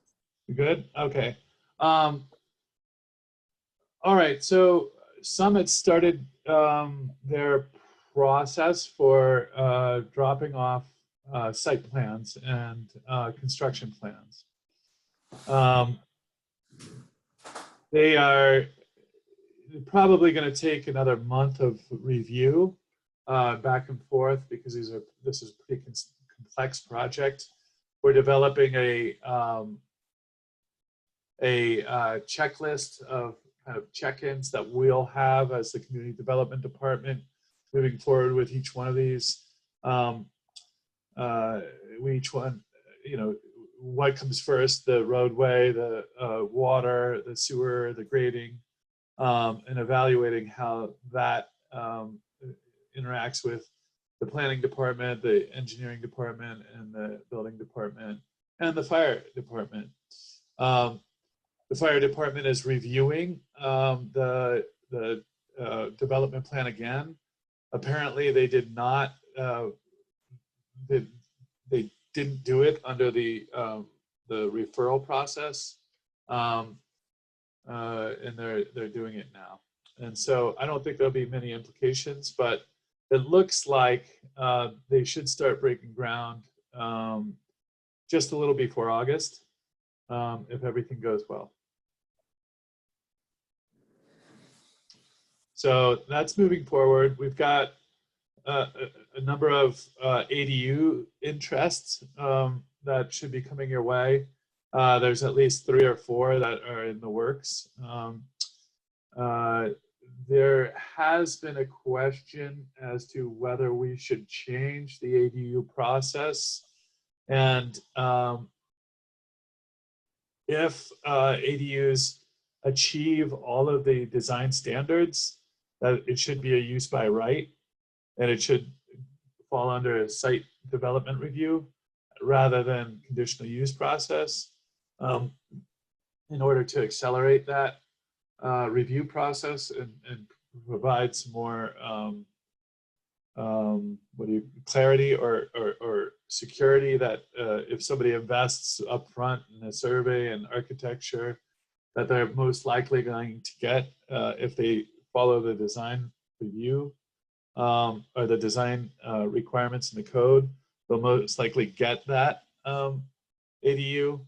You good? Okay. All right. So Summit started their process for dropping off site plans and construction plans. They are probably going to take another month of review back and forth, because this is a pretty complex project. We're developing a checklist of kind of check-ins that we'll have as the community development department moving forward with each one of these. Each one, you know, what comes first: the roadway, the water, the sewer, the grading, and evaluating how that interacts with the planning department, the engineering department, and the building department, and the fire department. The fire department is reviewing the development plan again. Apparently, they did not. They didn't do it under the referral process, and they're doing it now. And so I don't think there'll be many implications, but it looks like they should start breaking ground just a little before August, if everything goes well. So that's moving forward. We've got a number of ADU interests that should be coming your way. There's at least 3 or 4 that are in the works. There has been a question as to whether we should change the ADU process. And if ADUs achieve all of the design standards, that it should be a use by right, and it should fall under a site development review rather than conditional use process, in order to accelerate that review process and provide some more clarity or security that if somebody invests upfront in a survey and architecture, that they're most likely going to get if they follow the design review or the design requirements in the code, they'll most likely get that ADU.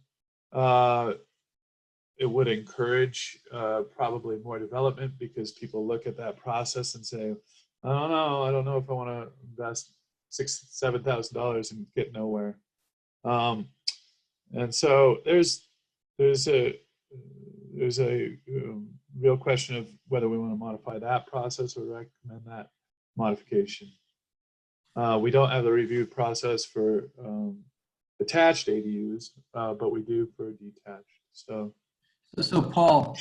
It would encourage probably more development because people look at that process and say, I don't know if I want to invest $6,000, $7,000 and get nowhere. And so there's a real question of whether we want to modify that process or recommend that modification. We don't have the review process for attached ADUs, but we do for detached. So Paul,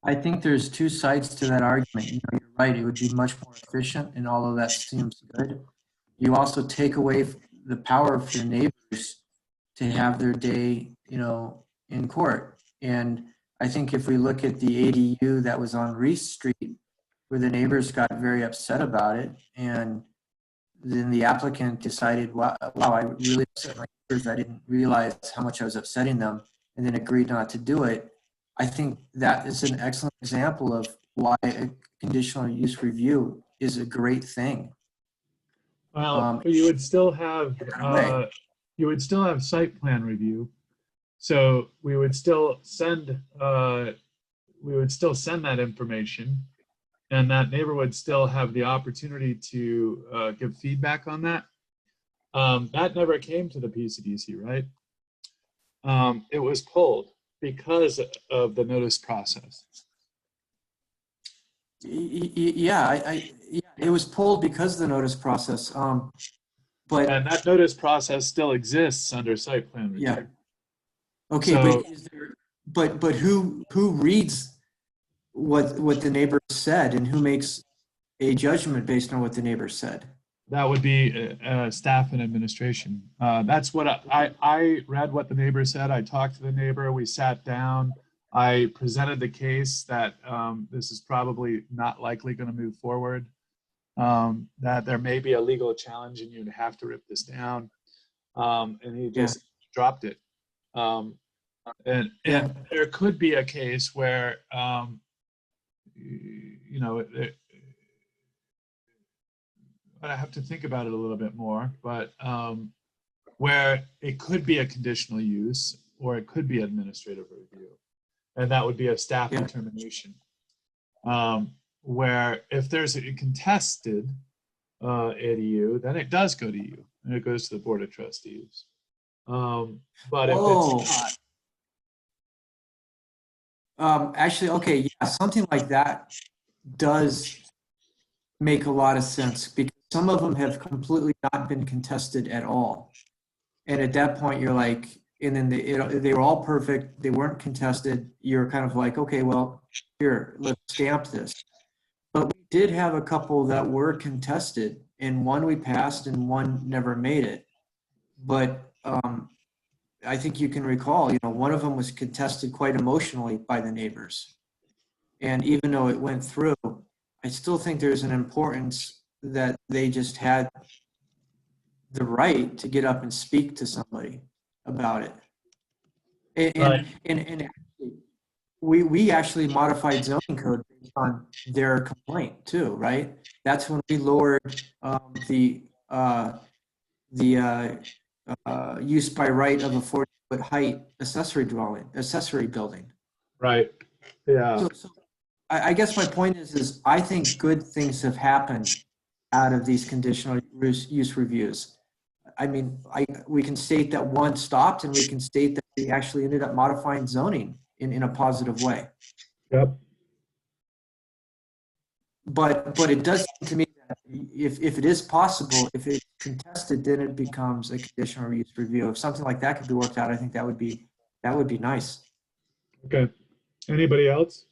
I think there's 2 sides to that argument. You're right, it would be much more efficient, and all of that seems good. You also take away the power for the neighbors to have their day, in court. And I think if we look at the ADU that was on Reese Street, where the neighbors got very upset about it, and then the applicant decided, wow, I really upset my neighbors. I didn't realize how much I was upsetting them, and then agreed not to do it. I think that is an excellent example of why a conditional use review is a great thing. Well, you would still have site plan review. So we would still send that information, and that neighbor would still have the opportunity to give feedback on that. That never came to the PCDC, right? It was pulled because of the notice process. Yeah, it was pulled because of the notice process. But and that notice process still exists under site plan review. Yeah. Okay, So, but who reads what the neighbor said, and who makes a judgment based on what the neighbor said? that would be staff and administration. That's what I read what the neighbor said. I talked to the neighbor. We sat down. I presented the case that this is probably not likely going to move forward, that there may be a legal challenge and you'd have to rip this down. And he just dropped it. And there could be a case where, I have to think about it a little bit more, but where it could be a conditional use or it could be administrative review. And that would be a staff determination. Where if there's a contested ADU, then it does go to you and it goes to the Board of Trustees. But if it's not. Actually, okay, yeah, something like that does make a lot of sense, because some of them have completely not been contested at all. And at that point, you're like, and then they were all perfect. They weren't contested. You're kind of like, okay, well, here, let's stamp this. But we did have a couple that were contested, and one we passed and one never made it. But I think you can recall, one of them was contested quite emotionally by the neighbors. And even though it went through, I still think there's an importance that they just had the right to get up and speak to somebody about it. And actually, we actually modified zoning code based on their complaint too, right? That's when we lowered the use by right of a 40-foot height accessory building. Right. Yeah. I guess my point is I think good things have happened out of these conditional use reviews. I mean, we can state that one stopped, and we can state that we actually ended up modifying zoning in a positive way. Yep. But it does seem to me that if it is possible, if it's contested, then it becomes a conditional use review. If something like that could be worked out, I think that would be nice. Okay. Anybody else?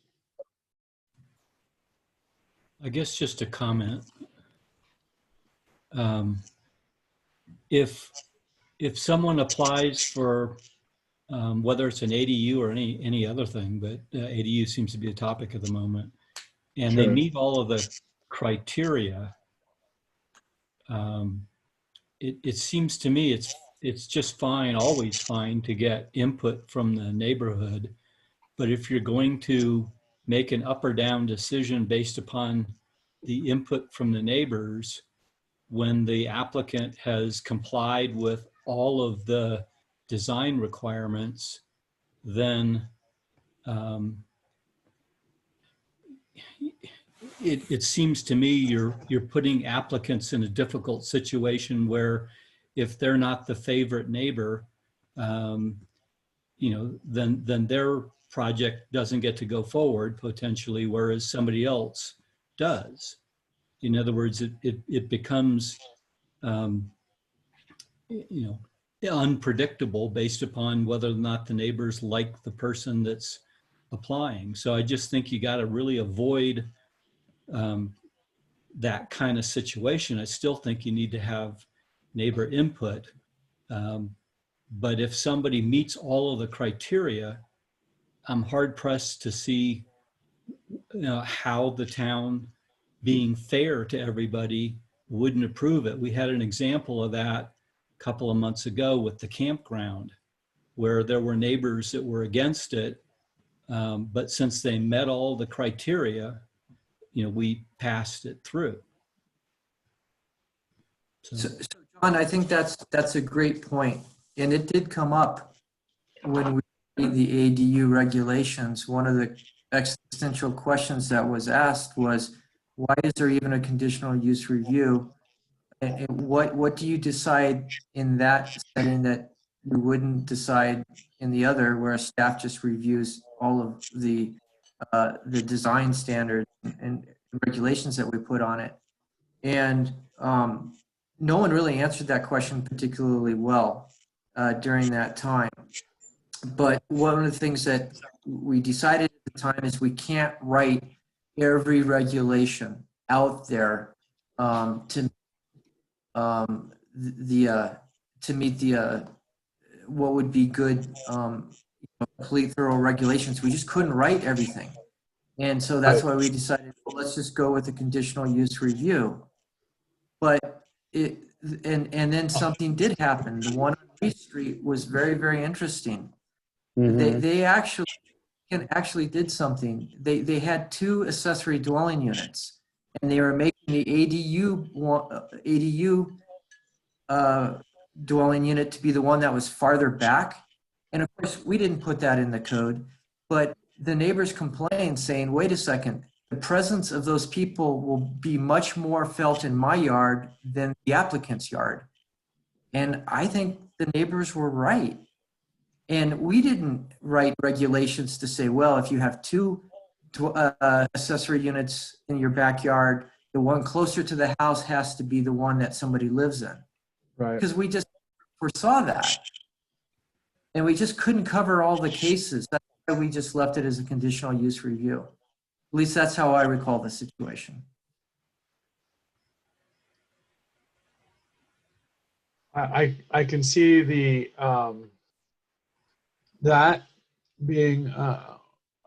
I guess just a comment. If someone applies for whether it's an ADU or any other thing, but ADU seems to be a topic at the moment, and they Sure. meet all of the criteria, it seems to me it's just fine, always fine to get input from the neighborhood. But if you're going to make an up or down decision based upon the input from the neighbors, when the applicant has complied with all of the design requirements, then it seems to me you're putting applicants in a difficult situation where if they're not the favorite neighbor, then their project doesn't get to go forward potentially, whereas somebody else does. In other words, it becomes unpredictable based upon whether or not the neighbors like the person that's applying. So I just think you got to really avoid that kind of situation. I still think you need to have neighbor input. But if somebody meets all of the criteria, I'm hard pressed to see how the town, being fair to everybody, wouldn't approve it. We had an example of that a couple of months ago with the campground, where there were neighbors that were against it. But since they met all the criteria, we passed it through. So John, I think that's a great point. And it did come up when we read the ADU regulations. One of the existential questions that was asked was, why is there even a conditional use review? And what do you decide in that setting that you wouldn't decide in the other, where staff just reviews all of the design standards and regulations that we put on it? And no one really answered that question particularly well during that time. But one of the things that we decided at the time is we can't write every regulation out there to meet the what would be good complete thorough regulations. We just couldn't write everything, and so that's why we decided, well, let's just go with a conditional use review. But and then something did happen. The one on Reed Street was very, very interesting. Mm-hmm. They actually did something. They had 2 accessory dwelling units, and they were making the ADU dwelling unit to be the one that was farther back. And of course, we didn't put that in the code, but the neighbors complained, saying, wait a second, the presence of those people will be much more felt in my yard than the applicant's yard. And I think the neighbors were right. And we didn't write regulations to say, well, if you have 2 accessory units in your backyard, the one closer to the house has to be the one that somebody lives in. Right. Because we just foresaw that. And we just couldn't cover all the cases. That's why we just left it as a conditional use review. At least that's how I recall the situation. I can see the that being a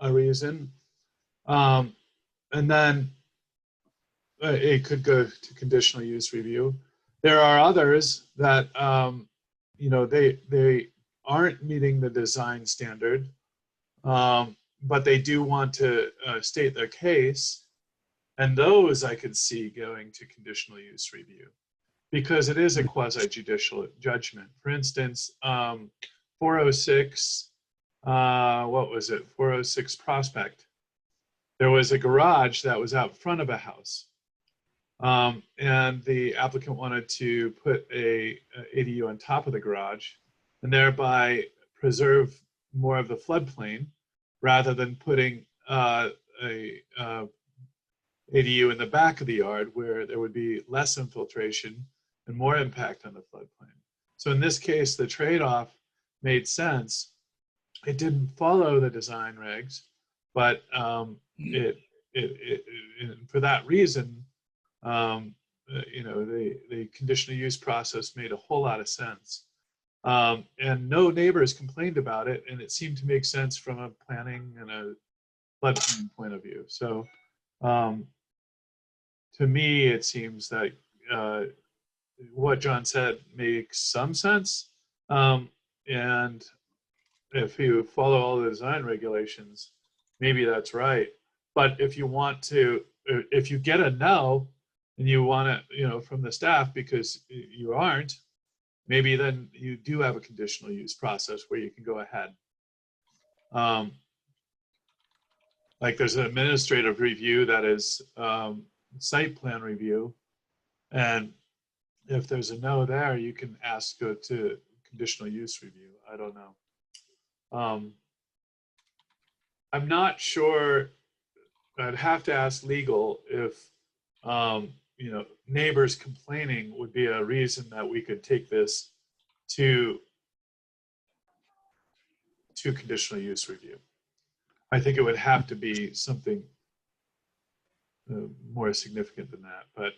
reason, and then it could go to conditional use review. There are others that they aren't meeting the design standard, but they do want to state their case, and those I could see going to conditional use review, because it is a quasi-judicial judgment. For instance, 406, what was it? 406 Prospect. there was a garage that was out front of a house. And the applicant wanted to put a ADU on top of the garage and thereby preserve more of the floodplain rather than putting a ADU in the back of the yard where there would be less infiltration and more impact on the floodplain. So in this case, the trade-off made sense. It didn't follow the design regs, but for that reason, the conditional use process made a whole lot of sense. And no neighbors complained about it, and it seemed to make sense from a planning and a floodplain point of view. So to me, it seems that what John said makes some sense. And if you follow all the design regulations, maybe that's right. But if you want to, if you get a no and you want to, from the staff because you aren't, maybe then you do have a conditional use process where you can go ahead. Like there's an administrative review that is site plan review. And if there's a no there, you can go to conditional use review. I don't know. I'm not sure. I'd have to ask legal if neighbors complaining would be a reason that we could take this to conditional use review. I think it would have to be something more significant than that, but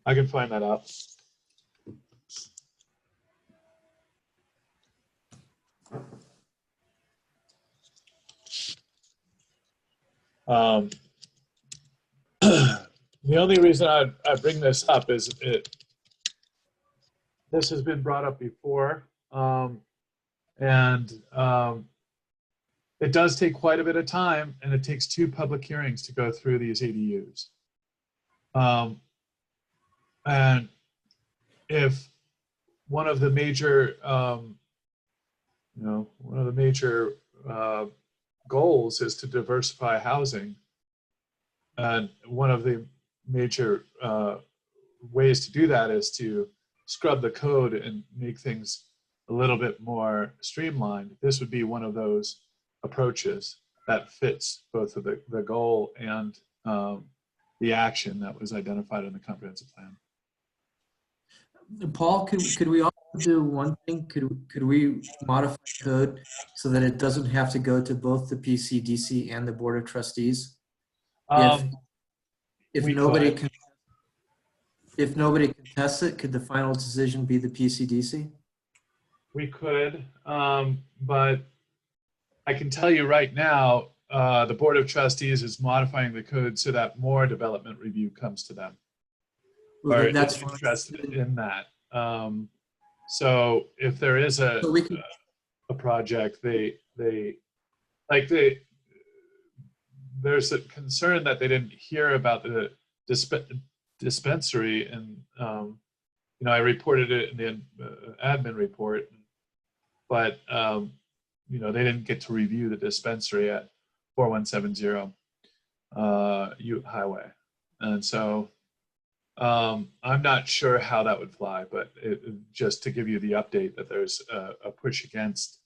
I can find that out. The only reason I bring this up is this has been brought up before, and it does take quite a bit of time, and it takes 2 public hearings to go through these ADUs. And if one of the major, goals is to diversify housing, and one of the major ways to do that is to scrub the code and make things a little bit more streamlined. This would be one of those approaches that fits both of the goal and the action that was identified in the comprehensive plan. Paul, could we also do one thing? Could we modify code so that it doesn't have to go to both the PCDC and the Board of Trustees? If nobody contests it, could the final decision be the PCDC? We could, but I can tell you right now, the Board of Trustees is modifying the code so that more development review comes to them. Well, Or that's is interested in that. So if there is a project, there's a concern that they didn't hear about the dispensary, and I reported it in the admin report, but they didn't get to review the dispensary at 4170 Highway, and so I'm not sure how that would fly, but just to give you the update that there's a push against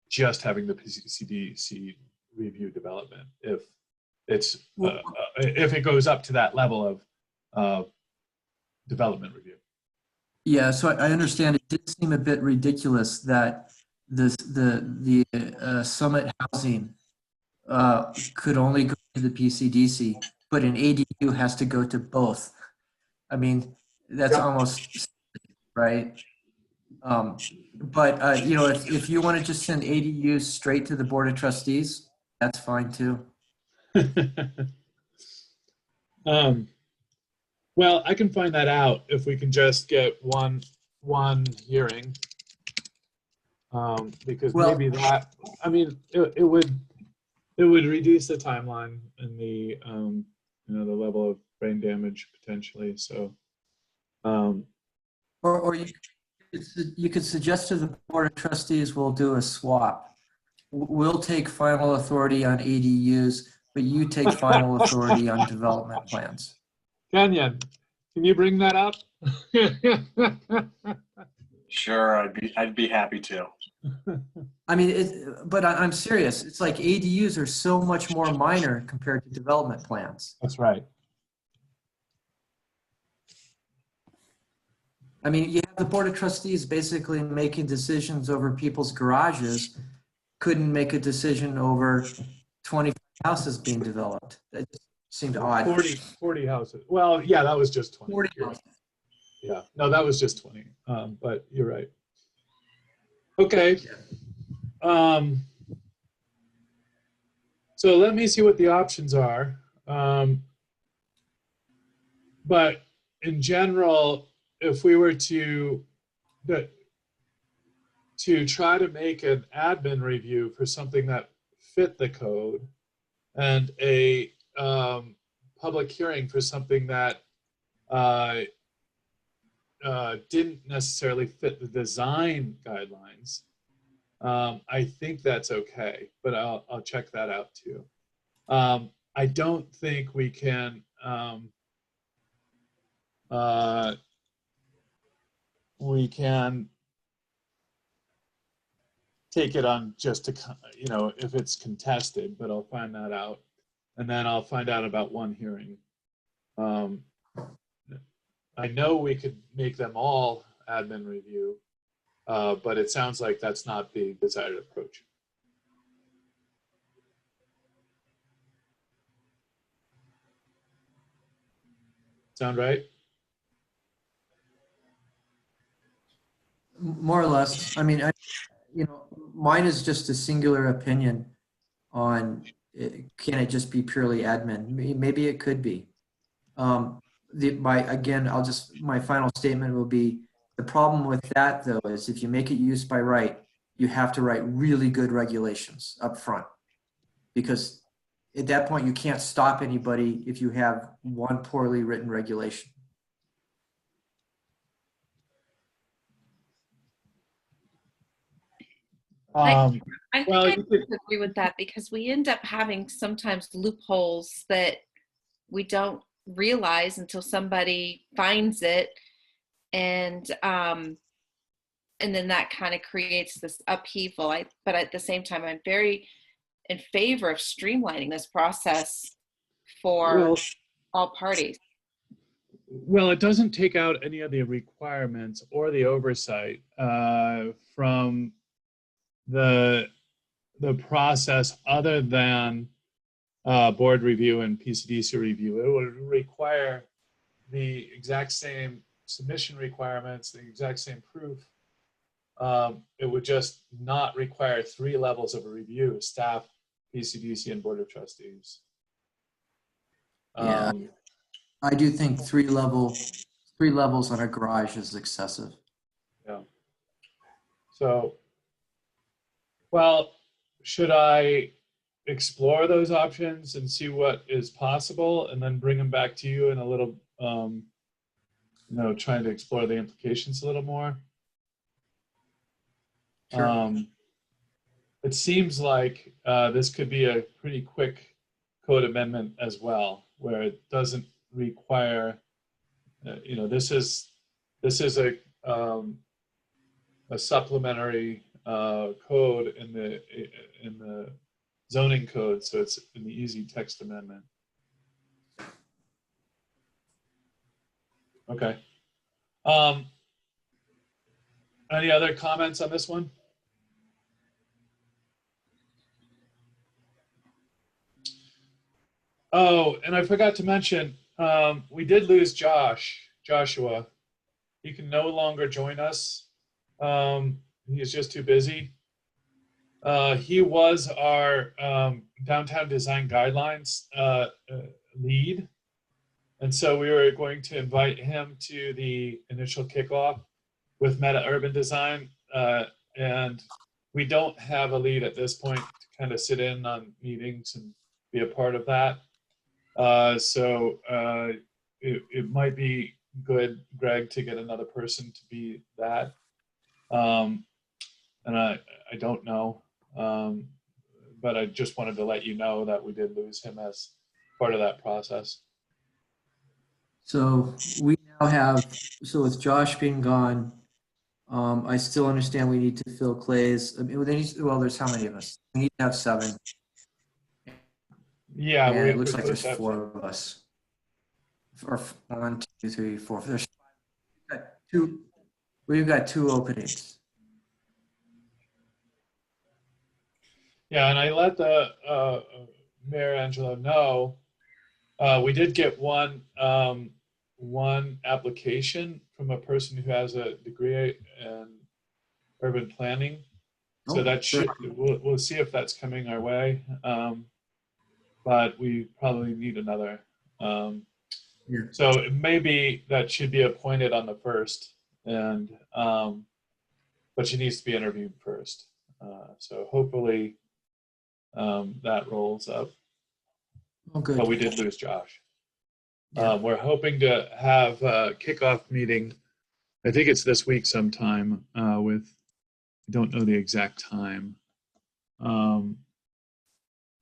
just having the PCDC review development if it goes up to that level of development review. Yeah, so I understand it did seem a bit ridiculous that the Summit Housing could only go to the PCDC, but an ADU has to go to both. I mean, that's almost right. But if you want to just send ADUs straight to the Board of Trustees, that's fine too. Well, I can find that out if we can just get one hearing, because maybe that. I mean, it would reduce the timeline and the the level of brain damage potentially. So, or you could suggest to the Board of Trustees we'll do a swap. We'll take final authority on ADUs, but you take final authority on development plans. Kenyon, can you bring that up? Sure, I'd be happy to. I mean, but I'm serious. It's like ADUs are so much more minor compared to development plans. That's right. I mean, you have the Board of Trustees basically making decisions over people's garages, couldn't make a decision over 20 houses being developed. That just seemed odd. 40 houses. Well, yeah, that was just 20. 40 You're right. houses. Yeah, no, that was just 20. But you're right. Okay. So let me see what the options are. But in general, if we were to try to make an admin review for something that fit the code and a public hearing for something that didn't necessarily fit the design guidelines, I think that's okay, but I'll check that out too. I don't think we can take it on just to, you know, if it's contested, but I'll find that out. And then I'll find out about one hearing. I know we could make them all admin review, but it sounds like that's not the desired approach. Sound right? More or less. I mean, you know, mine is just a singular opinion on can it just be purely admin? Maybe it could be. My final statement will be the problem with that though is if you make it use by right, you have to write really good regulations up front, because at that point you can't stop anybody if you have one poorly written regulation. I think well, I you could- agree with that because we end up having sometimes loopholes that we don't realize until somebody finds it, and then that kind of creates this upheaval. But at the same time, I'm very in favor of streamlining this process for Well, all parties. well, it doesn't take out any of the requirements or the oversight from the process other than board review and PCDC review. It would require the exact same submission requirements, the exact same proof. It would just not require 3 levels of a review: staff, PCDC, and Board of Trustees. Yeah. I do think 3 levels on a garage is excessive. Yeah. So, well, should I explore those options and see what is possible and then bring them back to you in a little, trying to explore the implications a little more? Sure. It seems like this could be a pretty quick code amendment as well, where it doesn't require, this is a supplementary code in the zoning code, so it's an easy text amendment. Okay. Any other comments on this one? Oh, and I forgot to mention, we did lose Joshua. He can no longer join us. He is just too busy. He was our downtown design guidelines lead. And so we were going to invite him to the initial kickoff with Meta Urban Design. And we don't have a lead at this point to kind of sit in on meetings and be a part of that. So it might be good, Greg, to get another person to be that. And I don't know, but I just wanted to let you know that we did lose him as part of that process. So we now have, so with Josh being gone, I still understand we need to fill Clay's, I mean, well, there's how many of us? We need to have 7. Yeah, And it looks we like there's have 4 of us. Or 1, 2, 3, 4. There's 2. We've got 2 openings. Yeah, and I let the Mayor Angelo know. We did get one application from a person who has a degree in urban planning. So Oh, that sure. we'll see if that's coming our way. But we probably need another. Yeah. So maybe that should be appointed on the 1st, and but she needs to be interviewed first. So hopefully that rolls up. Oh, good. But we did lose Josh. Yeah. We're hoping to have a kickoff meeting. I think it's this week sometime with, I don't know the exact time.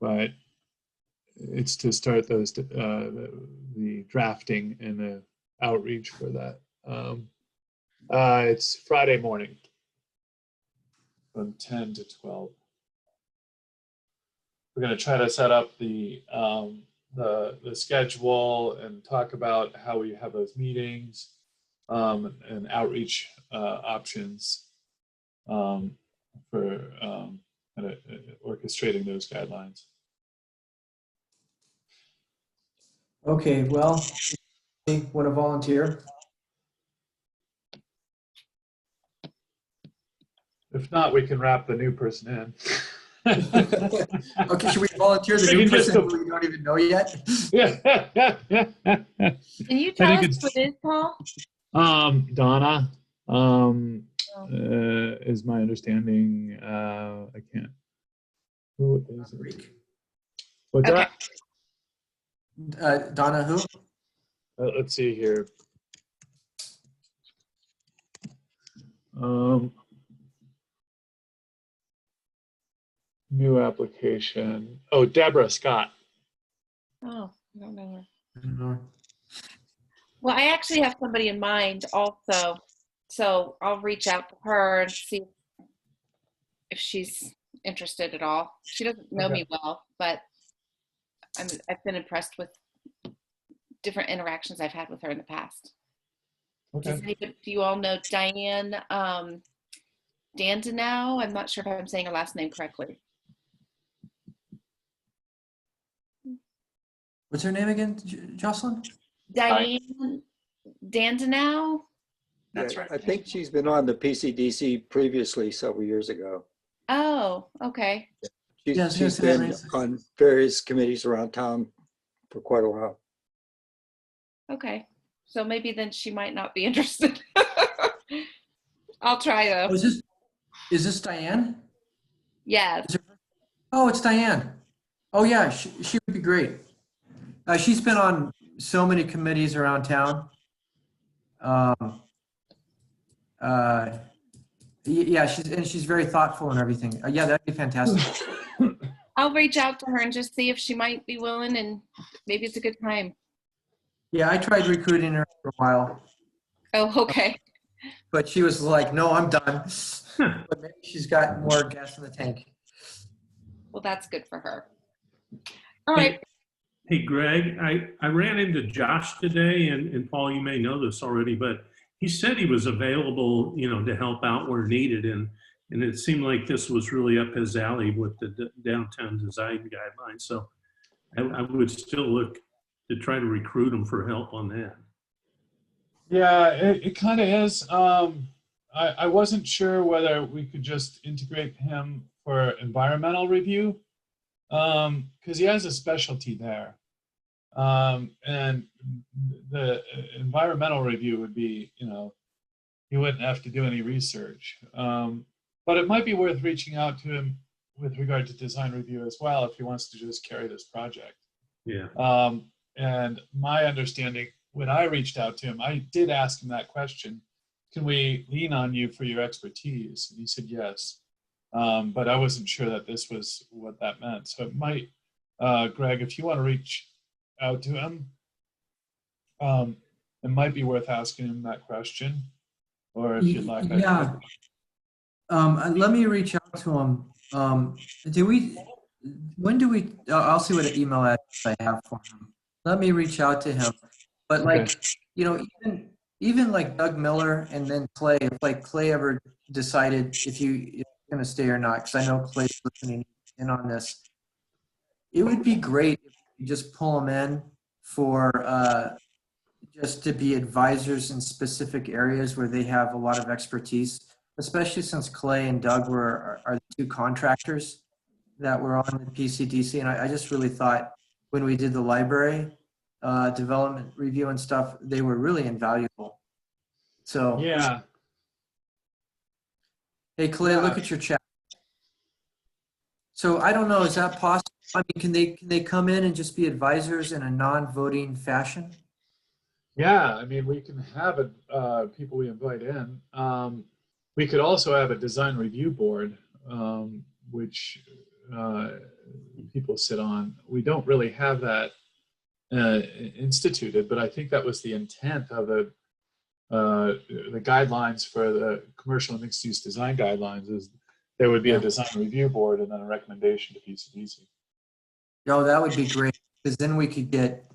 But it's to start those the drafting and the outreach for that. It's Friday morning from 10 to 12. We're going to try to set up the schedule and talk about how we have those meetings and outreach options for kind of orchestrating those guidelines. Okay, well, want to volunteer? If not, we can wrap the new person in. Okay, should we volunteer the We new can just person who we don't even know yet? Can you tell us who it is, Paul? Donna is my understanding. I can't. Who is it? What's Okay. that? Donna who? Let's see here. New application. Oh, Deborah Scott. Oh, I don't know her. I don't know. Well, I actually have somebody in mind also, so I'll reach out to her and see if she's interested at all. She doesn't know Okay. me well, but I've been impressed with different interactions I've had with her in the past. Okay. Do you all know Diane Dandenow? I'm not sure if I'm saying her last name correctly. What's her name again, Jocelyn? Diane Dandenow? That's Yeah, right. I think she's been on the PCDC previously several years ago. Oh, okay. She's, Yeah, I was gonna she's say that been makes- on various committees around town for quite a while. Okay. So maybe then she might not be interested. I'll try Oh, though. is this Diane? Yes. Oh, it's Diane. Oh yeah, she would be great. She's been on so many committees around town. Yeah, she's very thoughtful and everything. Yeah, that'd be fantastic. I'll reach out to her and just see if she might be willing, and maybe it's a good time. Yeah, I tried recruiting her for a while, Oh, okay. but she was like, "No, I'm done." But maybe she's got more gas in the tank. Well, that's good for her. All right. Hey, Greg, I ran into Josh today, and Paul, you may know this already, but he said he was available, to help out where needed. And it seemed like this was really up his alley with the downtown design guidelines. So I would still look to try to recruit him for help on that. Yeah, it kind of is. I wasn't sure whether we could just integrate him for environmental review, because he has a specialty there. And the environmental review would be, he wouldn't have to do any research. But it might be worth reaching out to him with regard to design review as well, if he wants to just carry this project. Yeah. And my understanding, when I reached out to him, I did ask him that question: can we lean on you for your expertise? And he said yes. but I wasn't sure that this was what that meant. So it might, Greg, if you want to reach out to him, it might be worth asking him that question, or if you'd like, Yeah. Let me reach out to him. When do we, I'll see what email address I have for him. Let me reach out to him. But like, Okay. you know, even like Doug Miller and then Clay, if like Clay ever decided if you're going to stay or not, because I know Clay's listening in on this, it would be great if you just pull them in for just to be advisors in specific areas where they have a lot of expertise, especially since Clay and Doug are the two contractors that were on the PCDC. And I just really thought when we did the library development review and stuff, they were really invaluable. So, Yeah. hey, Clay, Yeah. look at your chat. So I don't know, is that possible? I mean, can they come in and just be advisors in a non-voting fashion? Yeah, I mean, we can have people we invite in. We could also have a design review board, which people sit on. We don't really have that instituted, but I think that was the intent of the guidelines for the commercial and mixed-use design guidelines. Is there would be a design review board and then a recommendation to PCDC. Oh, that would be great, because then we could get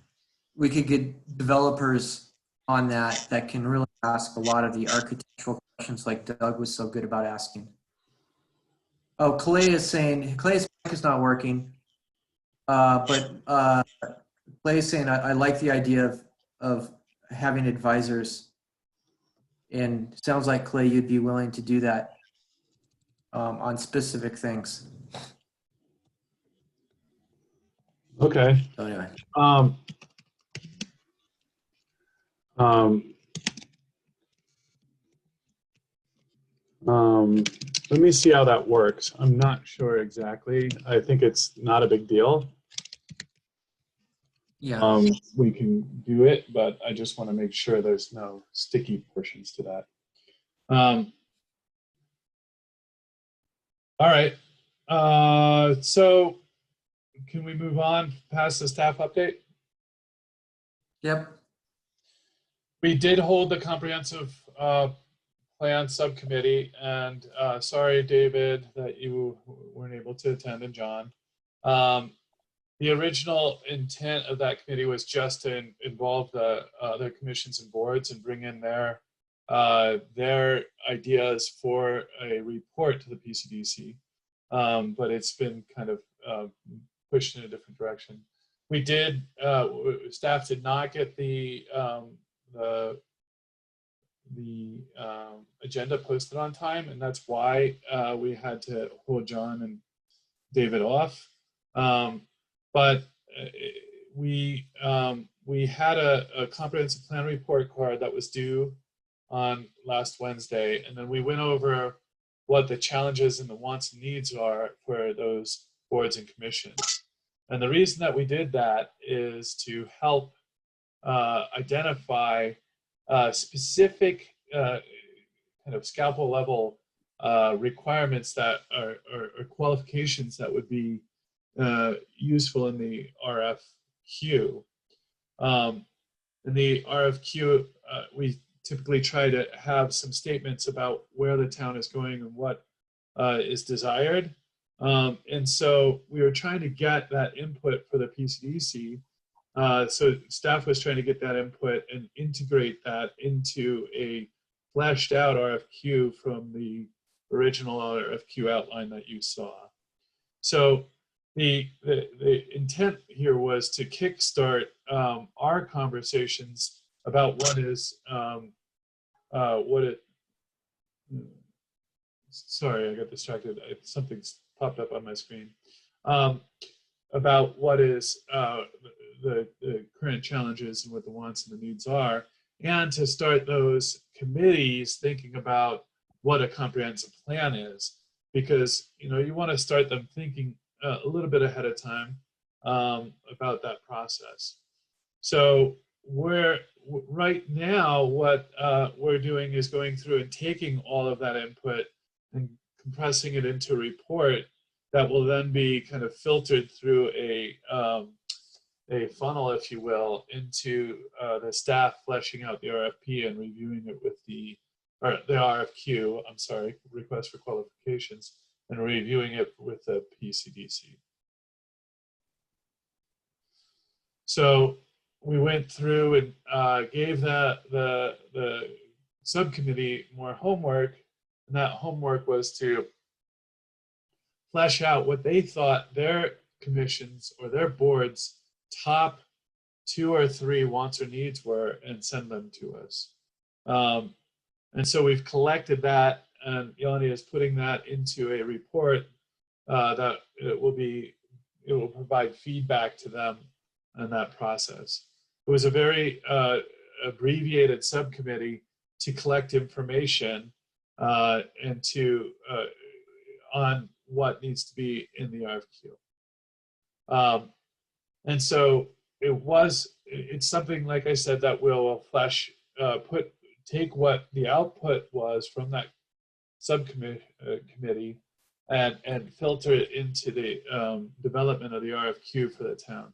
developers on that can really ask a lot of the architectural questions like Doug was so good about asking. Oh, Clay is saying, Clay's mic is not working, but Clay is saying, I like the idea of having advisors, and it sounds like, Clay, you'd be willing to do that on specific things. Okay. So anyway. Let me see how that works. I'm not sure exactly. I think it's not a big deal. Yeah. We can do it, but I just want to make sure there's no sticky portions to that. All right. So can we move on past the staff update? Yep. We did hold the comprehensive plan subcommittee, and sorry, David, that you weren't able to attend, and John. The original intent of that committee was just to involve the other commissions and boards and bring in their ideas for a report to the PCDC, but it's been kind of pushed in a different direction. We did, staff did not get the agenda posted on time, and that's why we had to hold John and David off. But we had a comprehensive plan report card that was due on last Wednesday, and then we went over what the challenges and the wants and needs are for those boards and commissions. And the reason that we did that is to help identify specific kind of scalpel level requirements that are qualifications that would be useful in the RFQ. In the RFQ, we typically try to have some statements about where the town is going and what is desired. And so we were trying to get that input for the PCDC. So staff was trying to get that input and integrate that into a fleshed out RFQ from the original RFQ outline that you saw. So the intent here was to kickstart our conversations about what is sorry, I got distracted. Something's popped up on my screen. About what is the current challenges and what the wants and the needs are, and to start those committees thinking about what a comprehensive plan is, because you want to start them thinking a little bit ahead of time about that process. So right now what we're doing is going through and taking all of that input and compressing it into a report that will then be kind of filtered through a funnel, if you will, into the staff fleshing out the RFP and reviewing it with the RFQ, I'm sorry, request for qualifications, and reviewing it with the PCDC. So we went through and gave the subcommittee more homework, and that homework was to flesh out what they thought their commissions or their boards' top 2 or 3 wants or needs were, and send them to us. And so we've collected that, and Yanni is putting that into a report that it will provide feedback to them in that process. It was a very abbreviated subcommittee to collect information and to on what needs to be in the RFQ. And so it's something, like I said, that will take what the output was from that subcommittee and filter it into the development of the RFQ for the town.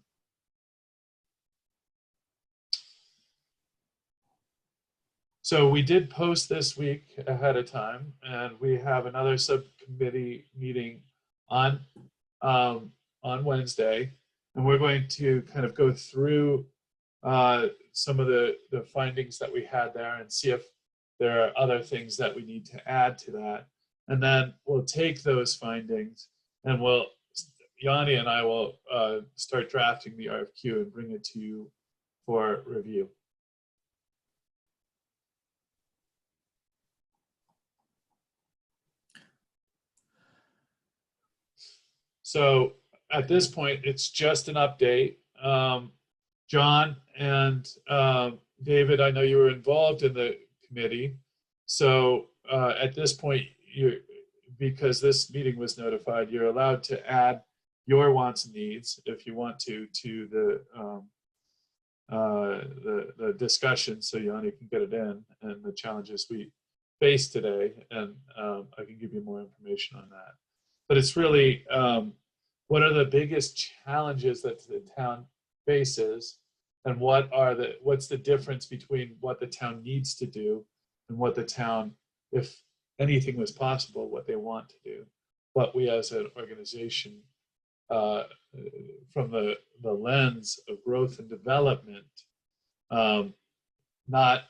So we did post this week ahead of time, and we have another subcommittee meeting on Wednesday, and we're going to kind of go through some of the findings that we had there and see if there are other things that we need to add to that. And then we'll take those findings and Yanni and I will start drafting the RFQ and bring it to you for review. So at this point, it's just an update. John and David, I know you were involved in the committee. So at this point, because this meeting was notified, you're allowed to add your wants and needs if you want to the discussion, so Yanni can get it in, and the challenges we face today, and I can give you more information on that. But it's really what are the biggest challenges that the town faces, and what's the difference between what the town needs to do and what the town, if anything was possible, what they want to do, what we as an organization from the lens of growth and development, not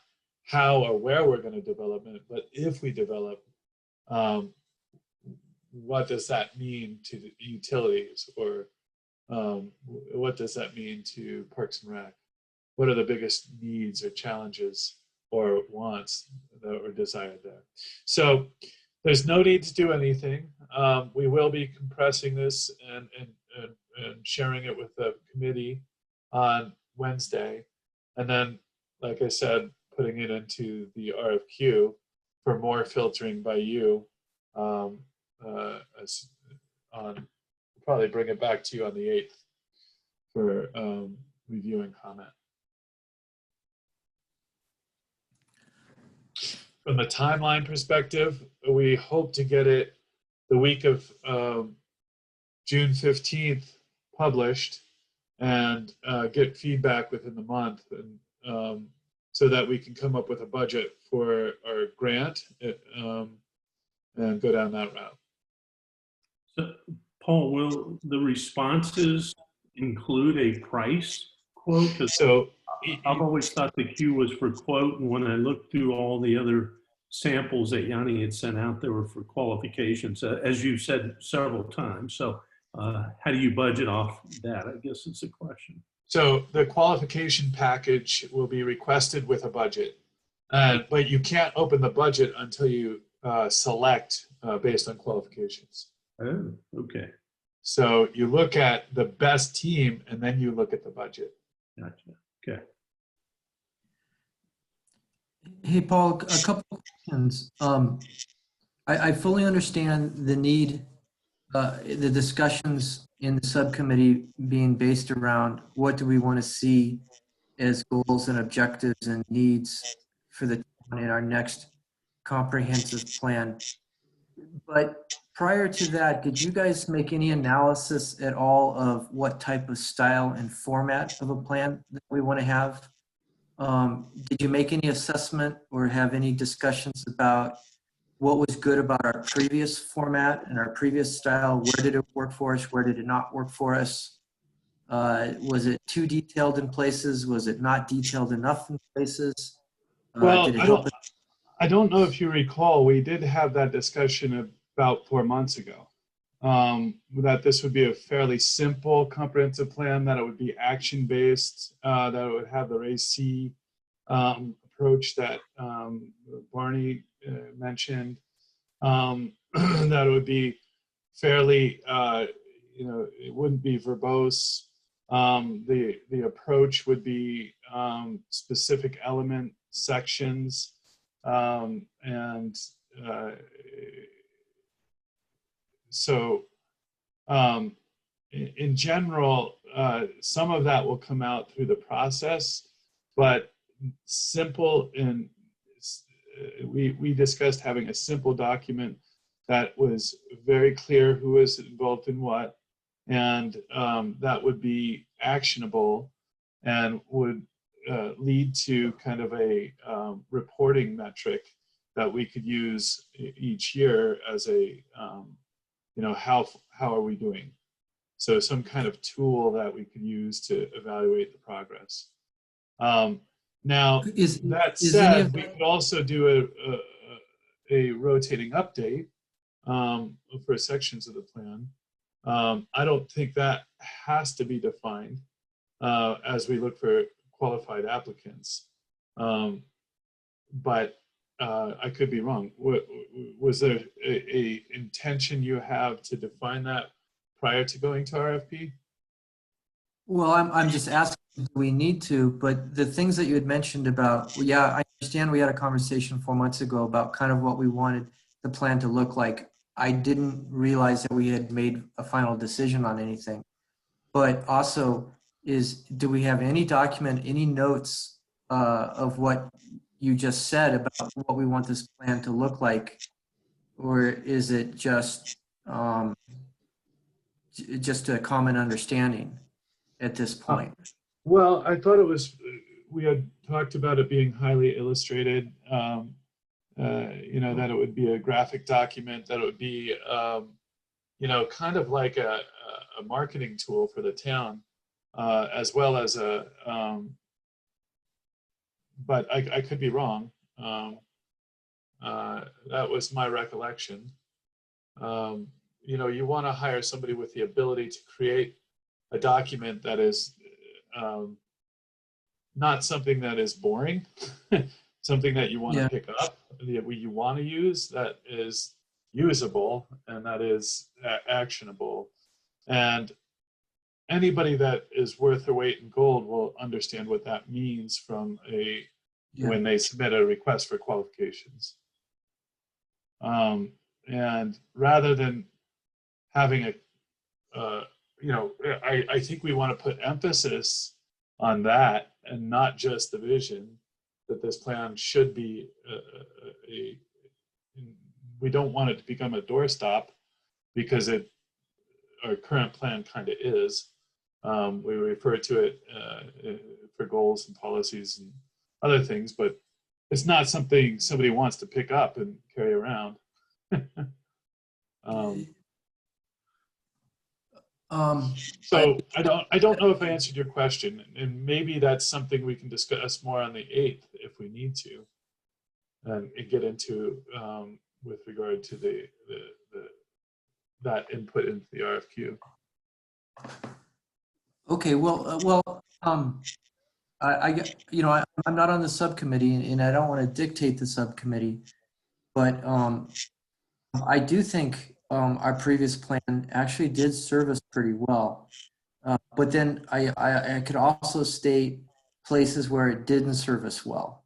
how or where we're going to develop it, but if we develop, what does that mean to the utilities, or what does that mean to Parks and Rec? What are the biggest needs or challenges or wants that are desired there? So there's no need to do anything. We will be compressing this and sharing it with the committee on Wednesday. And then, like I said, putting it into the RFQ for more filtering by you. Probably bring it back to you on the 8th for review and comment. From a timeline perspective, we hope to get it the week of June 15th published and get feedback within the month, and so that we can come up with a budget for our grant and go down that route. So, Paul, will the responses include a price quote? So I've always thought the Q was for quote, and when I looked through all the other samples that Yanni had sent out, they were for qualifications, as you said several times. So how do you budget off that? I guess it's a question. So the qualification package will be requested with a budget, but you can't open the budget until you select based on qualifications. Oh, okay. So you look at the best team, and then you look at the budget. Gotcha. Okay. Hey, Paul, a couple of questions. I fully understand the need, the discussions in the subcommittee being based around what do we want to see as goals and objectives and needs for the town in our next comprehensive plan. But prior to that, did you guys make any analysis at all of what type of style and format of a plan that we want to have? Did you make any assessment or have any discussions about what was good about our previous format and our previous style? Where did it work for us? Where did it not work for us? Was it too detailed in places? Was it not detailed enough in places? Well, Did it help us? I don't know if you recall, we did have that discussion about 4 months ago. That this would be a fairly simple comprehensive plan, that it would be action-based, that it would have the RACE approach that Barney mentioned, that it would be fairly, it wouldn't be verbose. The approach would be specific element sections, so in general, some of that will come out through the process, but simple and we discussed having a simple document that was very clear who was involved in what, and that would be actionable and would lead to kind of a reporting metric that we could use each year as a how are we doing? So some kind of tool that we could use to evaluate the progress. Now, that said, we could also do a rotating update for sections of the plan. I don't think that has to be defined as we look for qualified applicants. But I could be wrong. Was there a intention you have to define that prior to going to RFP? Well, I'm just asking, do we need to? But the things that you had mentioned about, yeah, I understand we had a conversation 4 months ago about kind of what we wanted the plan to look like. I didn't realize that we had made a final decision on anything. But also, do we have any document, any notes of what you just said about what we want this plan to look like? Or is it just a common understanding at this point? Well, I thought it was, we had talked about it being highly illustrated, that it would be a graphic document, that it would be, kind of like a marketing tool for the town, as well as but I could be wrong. That was my recollection. You want to hire somebody with the ability to create a document that is not something that is boring, something that you want to pick up, that you want to use, that is usable and that is actionable. And anybody that is worth their weight in gold will understand what that means from when they submit a request for qualifications. And rather than having I think we want to put emphasis on that and not just the vision that this plan should be we don't want it to become a doorstop, because our current plan kind of is. We refer to it for goals and policies and other things, but it's not something somebody wants to pick up and carry around. So I don't know if I answered your question, and maybe that's something we can discuss more on the 8th if we need to, and get into with regard to that input into the RFQ. Okay, I'm not on the subcommittee, and I don't want to dictate the subcommittee, but I do think our previous plan actually did serve us pretty well. But then I could also state places where it didn't serve us well.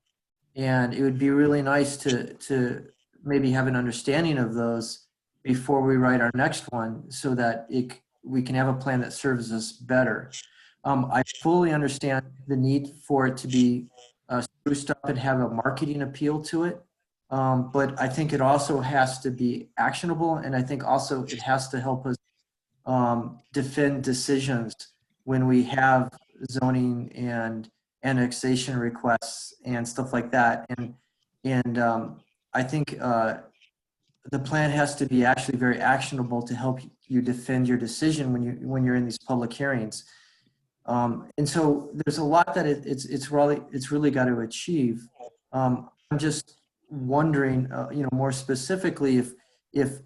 And it would be really nice to maybe have an understanding of those before we write our next one, so that we can have a plan that serves us better. I fully understand the need for it to be spruced up and have a marketing appeal to it. But I think it also has to be actionable, and I think also it has to help us defend decisions when we have zoning and annexation requests and stuff like that. And I think the plan has to be actually very actionable to help you defend your decision when you're in these public hearings. And so there's a lot that it's really got to achieve. I'm just wondering, more specifically, if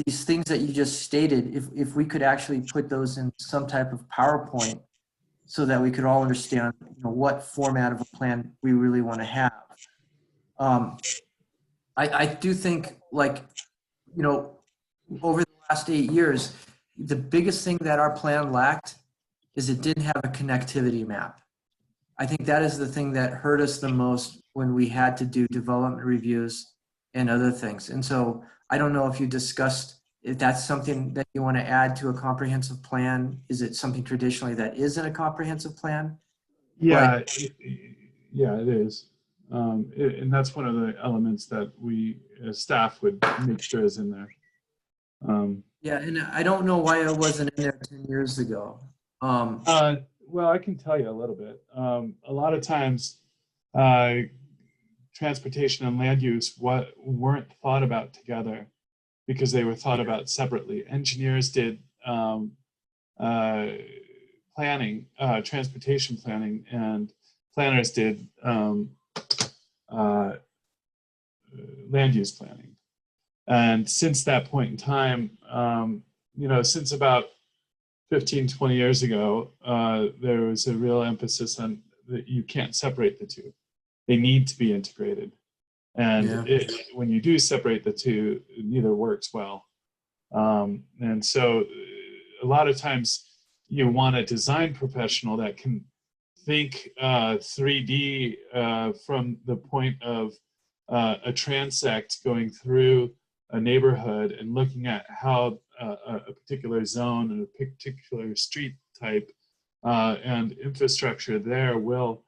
these things that you just stated, if we could actually put those in some type of PowerPoint, so that we could all understand, what format of a plan we really want to have. I do think, over the last 8 years, the biggest thing that our plan lacked is it didn't have a connectivity map. I think that is the thing that hurt us the most when we had to do development reviews and other things. And so I don't know if you discussed if that's something that you want to add to a comprehensive plan. Is it something traditionally that is in a comprehensive plan? Yeah, it is. And that's one of the elements that we as staff would make sure is in there. Yeah, and I don't know why it wasn't in there 10 years ago. Well, I can tell you a little bit. A lot of times, transportation and land use weren't thought about together because they were thought about separately. Engineers did planning, transportation planning, and planners did land use planning. And since that point in time, since about 15, 20 years ago, there was a real emphasis on that you can't separate the two. They need to be integrated. And when you do separate the two, neither works well. And so a lot of times you want a design professional that can think 3D from the point of a transect going through a neighborhood and looking at how a particular zone and a particular street type and infrastructure there will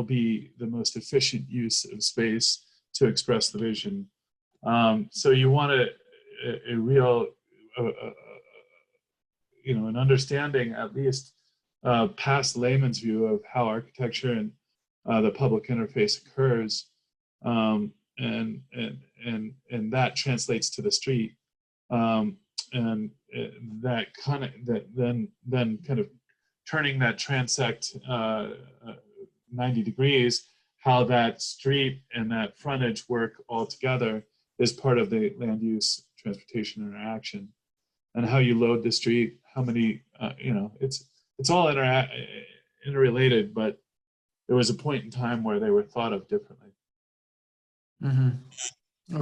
be the most efficient use of space to express the vision. So you want a real, an understanding, at least past layman's view of how architecture and the public interface occurs, and that translates to the street, and that kind of then kind of turning that transect 90 degrees, how that street and that frontage work all together is part of the land use transportation interaction, and how you load the street, how many, it's all interrelated, but there was a point in time where they were thought of differently. Mm-hmm.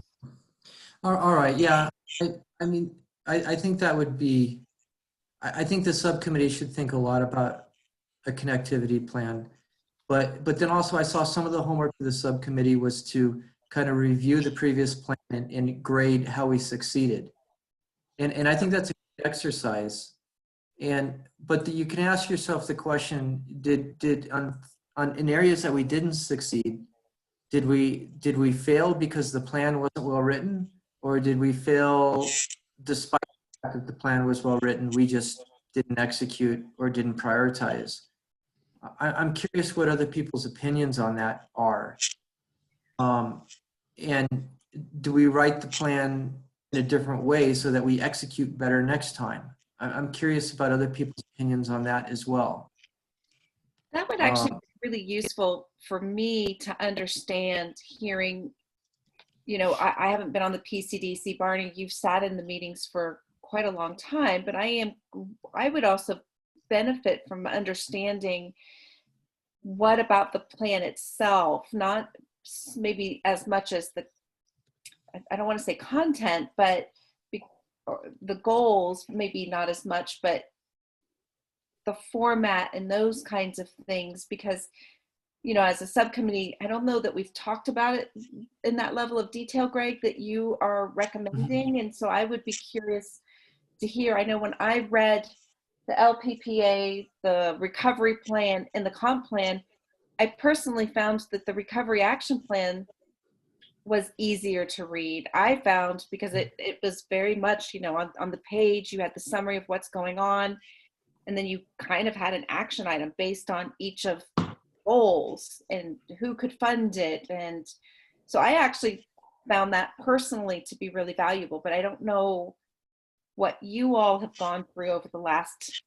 All right. Yeah. I think that would be, I think the subcommittee should think a lot about a connectivity plan, but then also I saw some of the homework for the subcommittee was to kind of review the previous plan and grade how we succeeded. And I think that's a good exercise. But you can ask yourself the question, did in areas that we didn't succeed, did we fail because the plan wasn't well written, or did we fail despite the fact that the plan was well written, we just didn't execute or didn't prioritize? I'm curious what other people's opinions on that are. And do we write the plan in a different way so that we execute better next time? I'm curious about other people's opinions on that as well. That would actually be really useful for me to understand, hearing, I haven't been on the PCDC. Barney, you've sat in the meetings for quite a long time, but I would also benefit from understanding what about the plan itself, not maybe as much as I don't want to say content, but the goals, maybe not as much, but the format and those kinds of things, because, as a subcommittee, I don't know that we've talked about it in that level of detail, Greg, that you are recommending. And so I would be curious to hear. I know when I read the LPPA, the recovery plan, and the comp plan, I personally found that the recovery action plan was easier to read. I found because it was very much, you know, on the page, you had the summary of what's going on. And then you kind of had an action item based on each of goals and who could fund it. And so I actually found that personally to be really valuable, but I don't know what you all have gone through over the last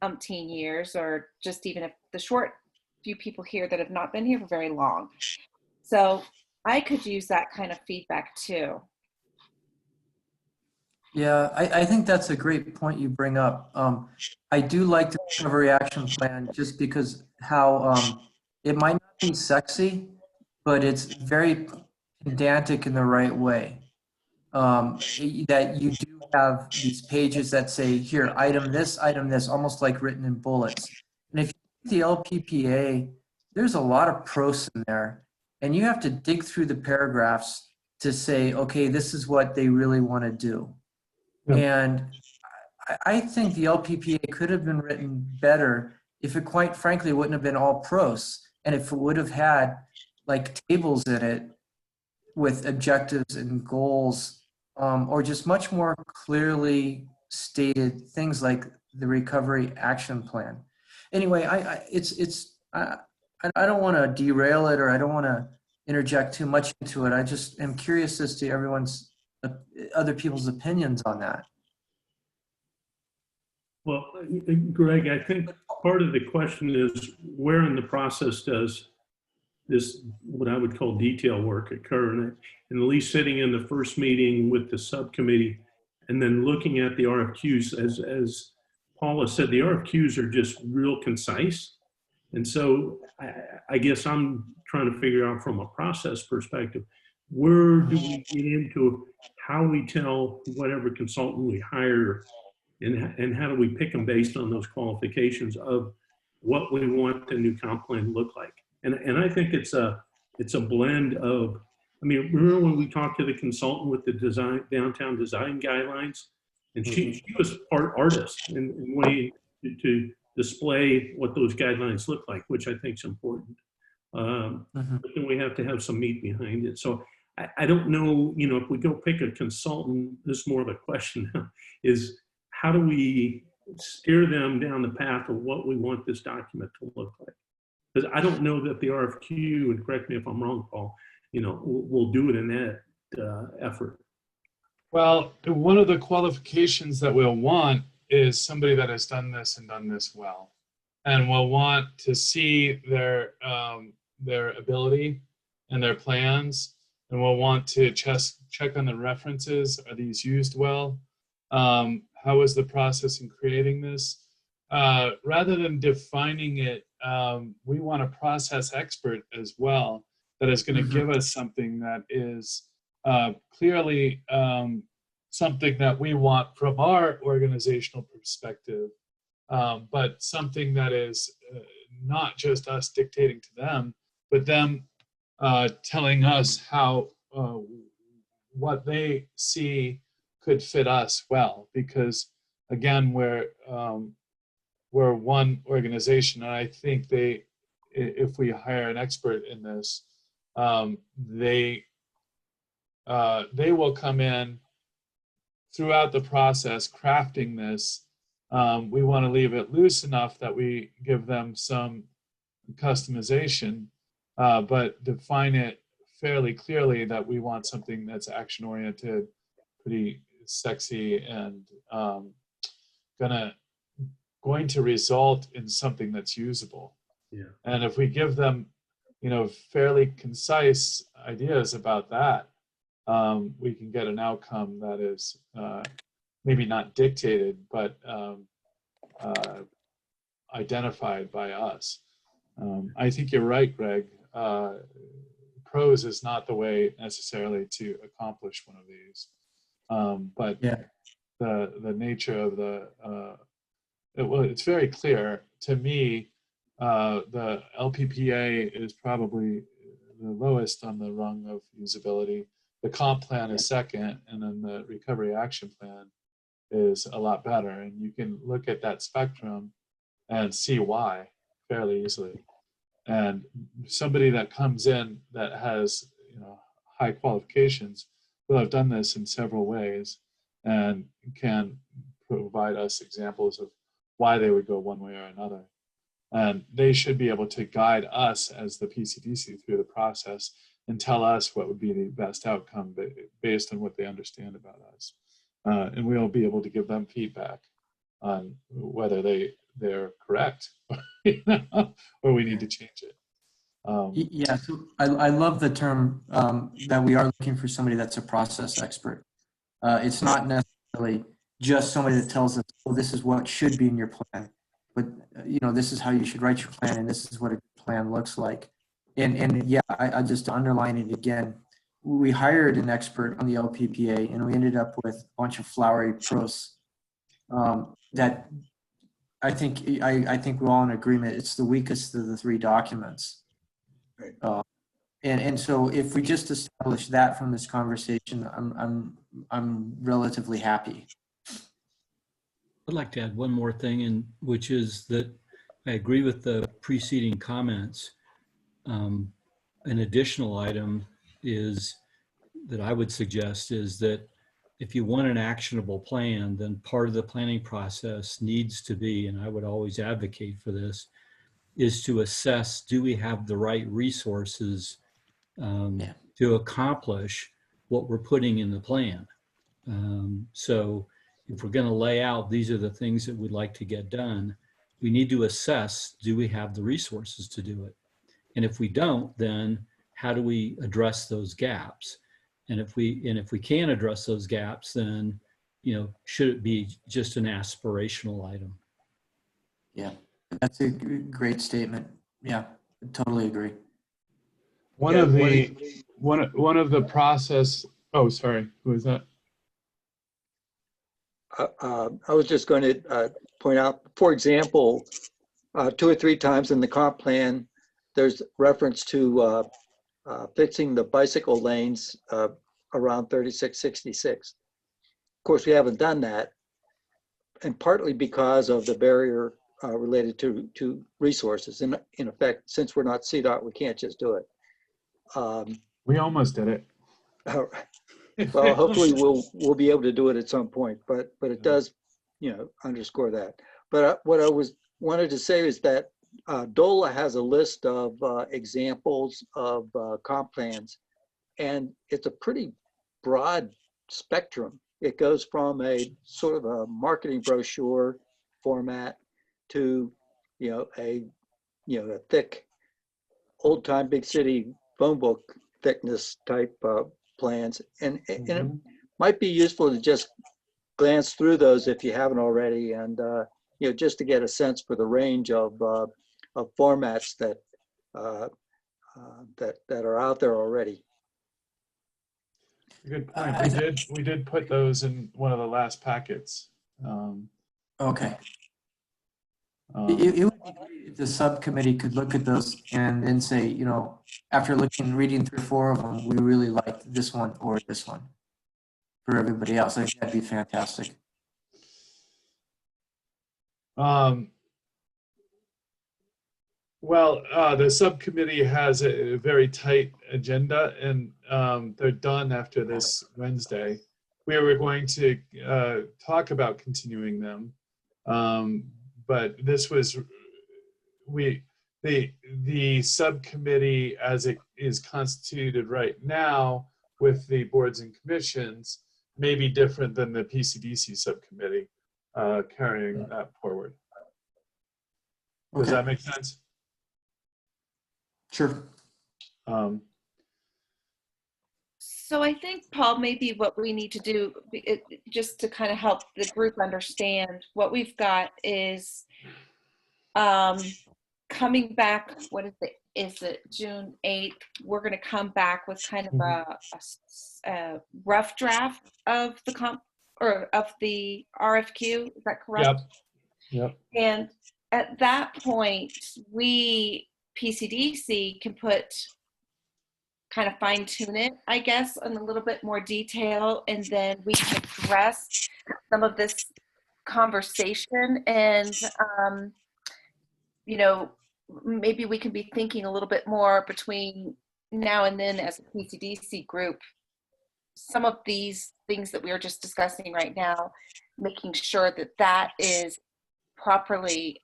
umpteen years, or just even if the short few people here that have not been here for very long. So I could use that kind of feedback too. Yeah, I think that's a great point you bring up. I do like the recovery action plan just because how it might not be sexy, but it's very pedantic in the right way. That you do have these pages that say, here, item this, almost like written in bullets. And if you look at the LPPA, there's a lot of prose in there. And you have to dig through the paragraphs to say, okay, this is what they really want to do. Yeah. And I think the LPPA could have been written better if it, quite frankly, wouldn't have been all prose, and if it would have had like tables in it with objectives and goals, or just much more clearly stated things like the recovery action plan. Anyway, I don't want to derail it, or I don't want to interject too much into it. I just am curious as to everyone's, other people's opinions on that. Well, Greg, I think part of the question is where in the process does this, what I would call detail work, occur? And at least sitting in the first meeting with the subcommittee and then looking at the RFQs, as Paula said, the RFQs are just real concise. And so I guess I'm trying to figure out from a process perspective, where do we get into how we tell whatever consultant we hire, and how do we pick them based on those qualifications of what we want the new comp plan to look like? And I think it's a blend of, I mean, remember when we talked to the consultant with the downtown design guidelines, and she was part artist in way to display what those guidelines look like, which I think is important. But then we have to have some meat behind it. So I don't know, you know, if we go pick a consultant, this is more of a question now, is how do we steer them down the path of what we want this document to look like? Because I don't know that the RFQ, and correct me if I'm wrong, Paul, you know, will do it in that effort. Well, one of the qualifications that we'll want is somebody that has done this and done this well. And we'll want to see their ability and their plans. And we'll want to check on the references. Are these used well? How was the process in creating this? Rather than defining it, we want a process expert as well that is going to give us something that is clearly something that we want from our organizational perspective, but something that is not just us dictating to them, but them telling us how what they see could fit us well. Because again, we're one organization, and I think if we hire an expert in this, they will come in throughout the process crafting this. We want to leave it loose enough that we give them some customization, but define it fairly clearly that we want something that's action oriented, pretty sexy, and going to result in something that's usable. Yeah. And if we give them, you know, fairly concise ideas about that, we can get an outcome that is maybe not dictated, but identified by us. I think you're right, Greg. Prose is not the way necessarily to accomplish one of these. But Yeah. the nature of it's very clear to me. The LPPA is probably the lowest on the rung of usability. The comp plan is second, and then the recovery action plan is a lot better. And you can look at that spectrum and see why fairly easily. And somebody that comes in that has, you know, high qualifications will have done this in several ways and can provide us examples of why they would go one way or another. And they should be able to guide us as the PCDC through the process and tell us what would be the best outcome based on what they understand about us. And we'll be able to give them feedback on whether they're correct or we need to change it. Yeah, so I love the term that we are looking for somebody that's a process expert. It's not necessarily just somebody that tells us, oh, this is what should be in your plan, but this is how you should write your plan, and this is what a plan looks like. And yeah, I just underline it again. We hired an expert on the LPPA, and we ended up with a bunch of flowery prose that I think we're all in agreement. It's the weakest of the three documents. Right. And so if we just establish that from this conversation, I'm relatively happy. I'd like to add one more thing, and which is that I agree with the preceding comments. An additional item is that I would suggest is that if you want an actionable plan, then part of the planning process needs to be, and I would always advocate for this, is to assess, do we have the right resources to accomplish what we're putting in the plan? So if we're going to lay out, these are the things that we'd like to get done, we need to assess, do we have the resources to do it? And if we don't, then how do we address those gaps? And if we can address those gaps, then, should it be just an aspirational item? Yeah, that's a great statement. Yeah, I totally agree. One of the process. Oh, sorry. Who is that? I was just going to point out, for example, 2 or 3 times in the comp plan, there's reference to fixing the bicycle lanes around 3666. Of course, we haven't done that, and partly because of the barrier related to resources. In effect, since we're not CDOT, we can't just do it. We almost did it. Well, hopefully we'll be able to do it at some point, but it does, underscore that. But what I wanted to say is that DOLA has a list of examples of comp plans, and it's a pretty broad spectrum. It goes from a sort of a marketing brochure format to, a thick old time big city phone book thickness type plans, and it might be useful to just glance through those if you haven't already, and just to get a sense for the range of formats that are out there already. Good point. We did put those in one of the last packets. Okay. It would be great if the subcommittee could look at those and then say, after reading through 4 of them, we really liked this one or this one for everybody else. I think that'd be fantastic. Well, the subcommittee has a very tight agenda, and they're done after this Wednesday. We were going to talk about continuing them, but this was the subcommittee as it is constituted right now with the boards and commissions may be different than the PCDC subcommittee carrying that forward. Does that make sense? Sure. So I think, Paul, maybe what we need to do, just to kind of help the group understand, what we've got is coming back, is it June 8th? We're going to come back with kind of a rough draft of the RFQ. Is that correct? Yep. And at that point, we, PCDC, can kind of fine tune it, I guess, in a little bit more detail, and then we can address some of this conversation, and maybe we can be thinking a little bit more between now and then as a PCDC group, some of these things that we are just discussing right now, making sure that that is properly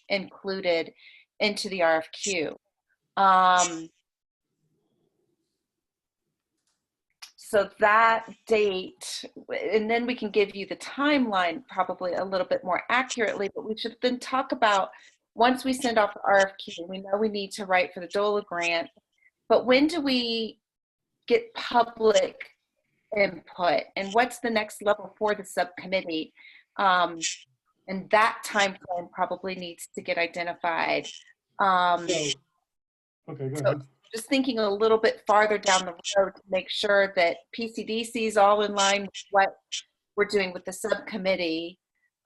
included into the RFQ. So that date, and then we can give you the timeline probably a little bit more accurately, but we should then talk about, once we send off the RFQ, we know we need to write for the DOLA grant, but when do we get public input, and what's the next level for the subcommittee? And that time frame probably needs to get identified. Okay, go So ahead. just thinking a little bit farther down the road to make sure that PCDC is all in line with what we're doing with the subcommittee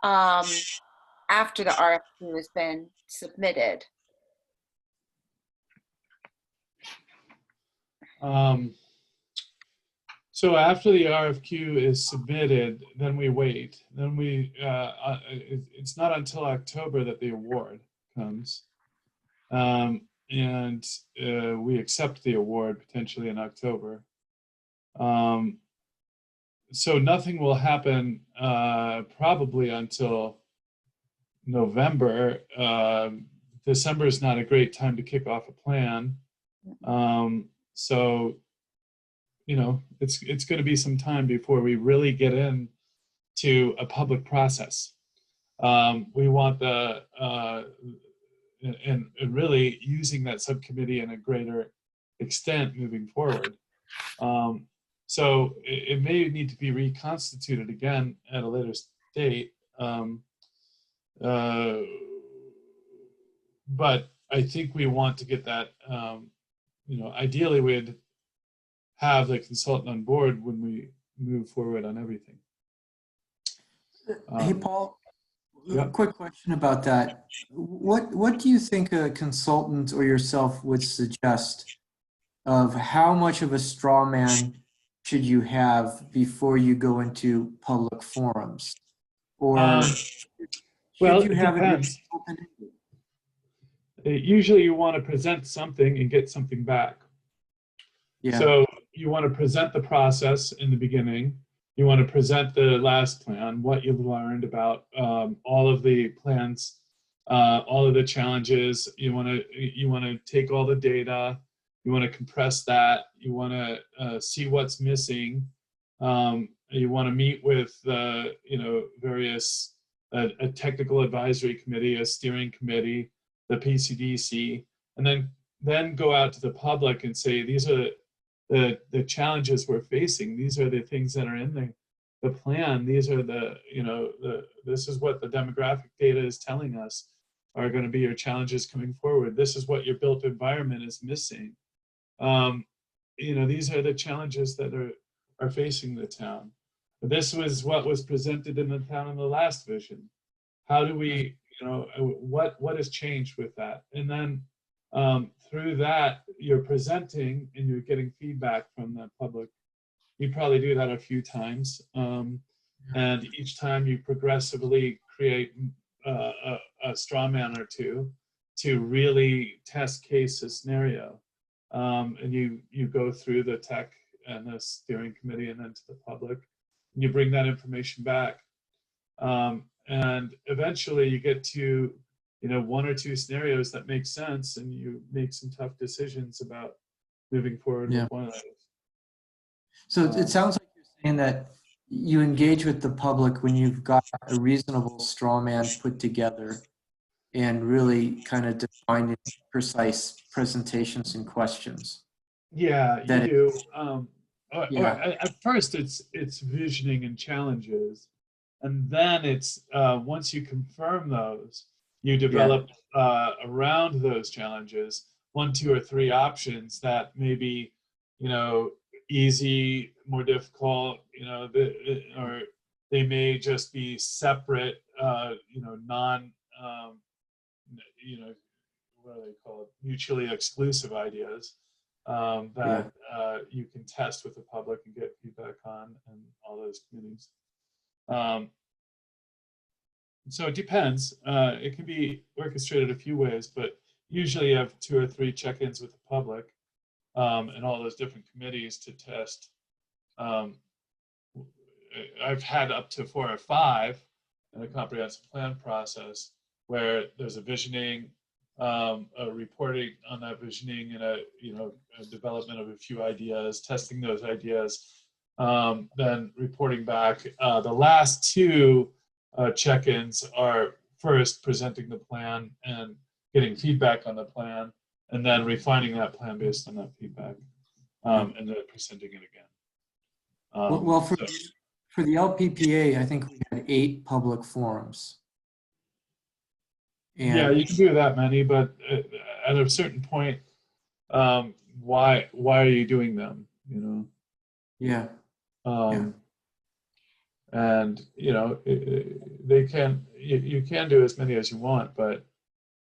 after the RFQ has been submitted. So after the RFQ is submitted, then we wait. Then it's not until October that the award comes. And we accept the award potentially in October. So nothing will happen probably until November. December is not a great time to kick off a plan. So, you know, it's going to be some time before we really get into a public process. We want the and really using that subcommittee in a greater extent moving forward. So it may need to be reconstituted again at a later date. But I think we want to get that, you know, ideally we'd have the consultant on board when we move forward on everything. Hey, Paul, yeah. a quick question about that. What do you think a consultant or yourself would suggest of how much of a straw man should you have before you go into public forums? Or well, should you it have depends. it Usually you want to present something and get something back. Yeah. So you want to present the process in the beginning. You want to present the last plan, what you've learned about all of the plans, all of the challenges. You want to take all the data. You want to compress that. You want to see what's missing. You want to meet with you know, various a technical advisory committee, a steering committee, the PCDC, and then go out to the public and say, these are the challenges we're facing. These are the things that are in the plan. These are this is what the demographic data is telling us are going to be your challenges coming forward. This is what your built environment is missing. You know, these are the challenges that are facing the town. This was what was presented in the town in the last vision. How do we, you know, what has changed with that? And then through that, you're presenting and you're getting feedback from the public. You probably do that a few times. And each time you progressively create a straw man or two to really test case a scenario. And you go through the tech and the steering committee and then to the public, and you bring that information back. And eventually you get to, you know, one or two scenarios that make sense, and you make some tough decisions about moving forward with one of those. So it sounds like you're saying that you engage with the public when you've got a reasonable straw man put together and really kind of defined precise presentations and questions. Yeah, you That do. Yeah. At first, it's visioning and challenges, and then it's once you confirm those, you develop around those challenges 1, 2, or 3 options that may be, you know, easy, more difficult, you know, or they may just be separate, you know, you know, what do they call it? Mutually exclusive ideas that you can test with the public and get feedback on, and all those committees. So it depends. It can be orchestrated a few ways, but usually you have 2 or 3 check-ins with the public. and all those different committees to test. I've had up to 4 or 5 in the comprehensive plan process where there's a visioning, a reporting on that visioning, and a development of a few ideas, testing those ideas, then reporting back. The last 2 check-ins are first presenting the plan and getting feedback on the plan, and then refining that plan based on that feedback, and then presenting it again. Well, for the LPPA, I think we had 8 public forums. And yeah, you can do that many, but at a certain point, why are you doing them? yeah. And they can you can do as many as you want, but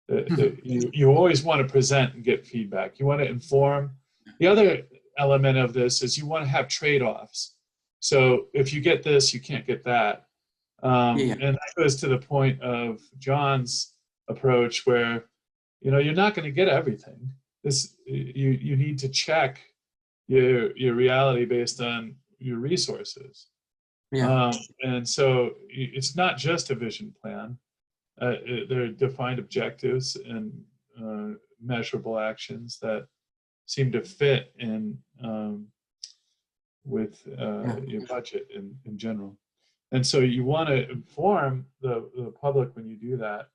you always want to present and get feedback. You want to inform. The other element of this is you want to have trade-offs. So if you get this, you can't get that. And that goes to the point of John's approach, where you're not going to get everything. You need to check your reality based on your resources. Yeah. And so it's not just a vision plan. There are defined objectives and measurable actions that seem to fit in with your budget in general. And so you want to inform the public when you do that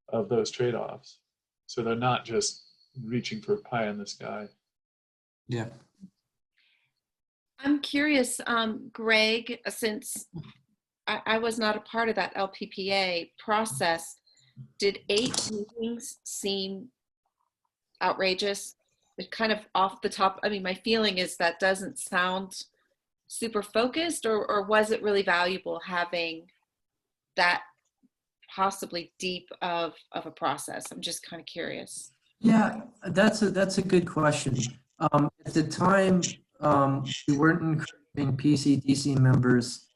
of those trade-offs, so they're not just reaching for pie in the sky. Yeah. I'm curious, Greg, since I was not a part of that LPPA process, did 8 meetings seem outrageous? It kind of off the top. I mean, my feeling is that doesn't sound super focused, or was it really valuable having that possibly deep of a process? I'm just kind of curious. Yeah, that's a good question. At the time, we weren't encouraging PCDC members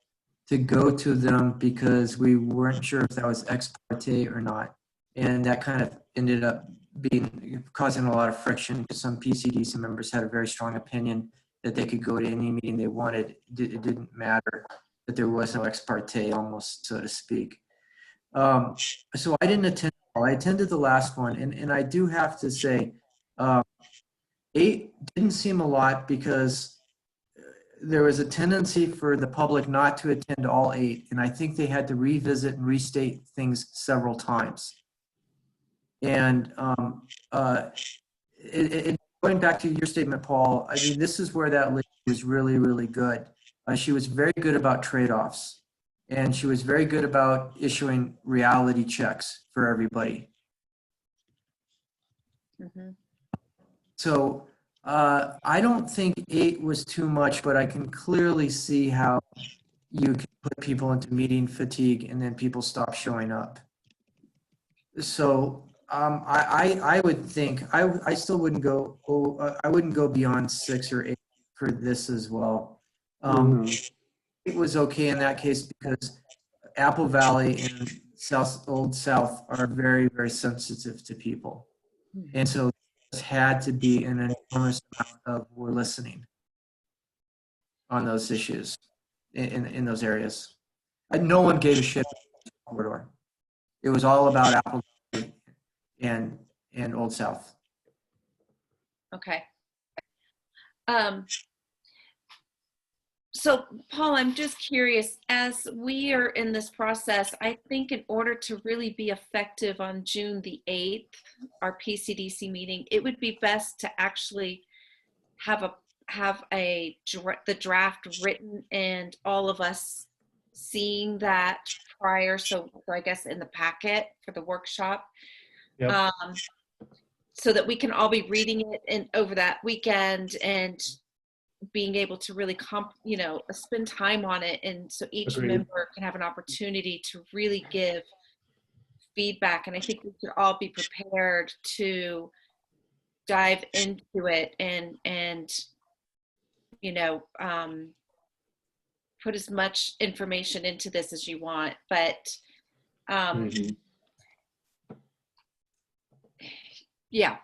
to go to them because we weren't sure if that was ex parte or not. And that kind of ended up causing a lot of friction, because some PCDC members had a very strong opinion that they could go to any meeting they wanted. It didn't matter that there was no ex parte, almost, so to speak. So I didn't attend. I attended the last one, and I do have to say, 8 didn't seem a lot, because there was a tendency for the public not to attend all 8, and I think they had to revisit and restate things several times. And going back to your statement, Paul, I mean, this is where that lady was really, really good. She was very good about trade-offs, and she was very good about issuing reality checks for everybody. Mm-hmm. So I don't think 8 was too much, but I can clearly see how you can put people into meeting fatigue and then people stop showing up. So I would think I still wouldn't go. I wouldn't go beyond 6 or 8 for this as well. It was okay in that case, because Apple Valley and Old South are very, very sensitive to people, and so it had to be an enormous amount of we're listening on those issues in those areas. No one gave a shit about the corridor. It was all about Apple Valley and Old South. Okay. So Paul, I'm just curious, as we are in this process, I think in order to really be effective on June the 8th, our PCDC meeting, it would be best to actually have the draft written and all of us seeing that prior. So I guess in the packet for the workshop. Yep. So that we can all be reading it and over that weekend and being able to really spend time on it, and so each Agreed. member can have an opportunity to really give feedback. And I think we should all be prepared to dive into it and put as much information into this as you want. But yeah.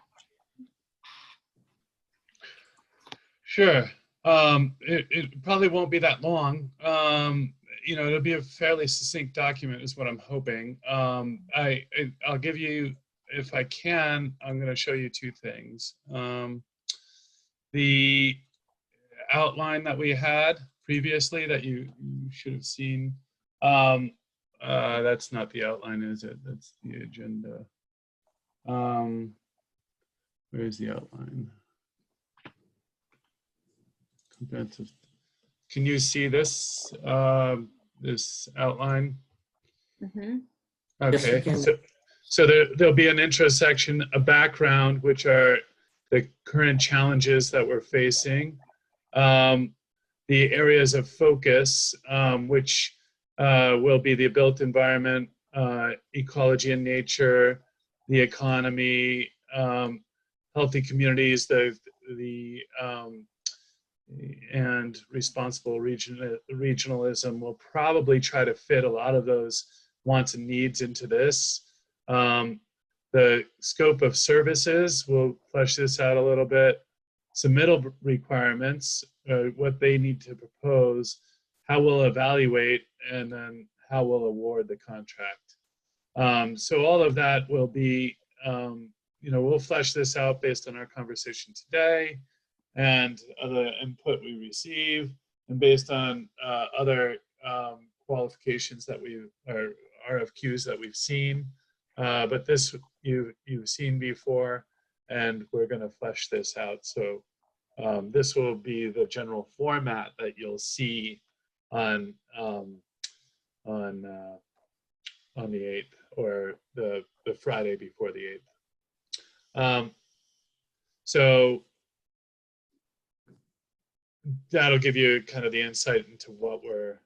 Sure. It probably won't be that long. It'll be a fairly succinct document is what I'm hoping. I'll give you, if I can, I'm going to show you two things. The outline that we had previously that you should have seen. That's not the outline, is it? That's the agenda. Where's the outline? Comprehensive. Can you see this this outline? Mm-hmm. Yes, we Okay, can. so there'll be an intro section, a background, which are the current challenges that we're facing, the areas of focus, which will be the built environment, ecology and nature, the economy, healthy communities, and responsible regionalism. Will probably try to fit a lot of those wants and needs into this. The scope of services, we'll flesh this out a little bit. Submittal requirements, what they need to propose, how we'll evaluate, and then how we'll award the contract. So all of that will be, we'll flesh this out based on our conversation today and other input we receive, and based on other qualifications that or RFQs that we've seen. But this you've seen before, and we're going to flesh this out. So this will be the general format that you'll see on the 8th, or the Friday before the 8th. So that'll give you kind of the insight into what we're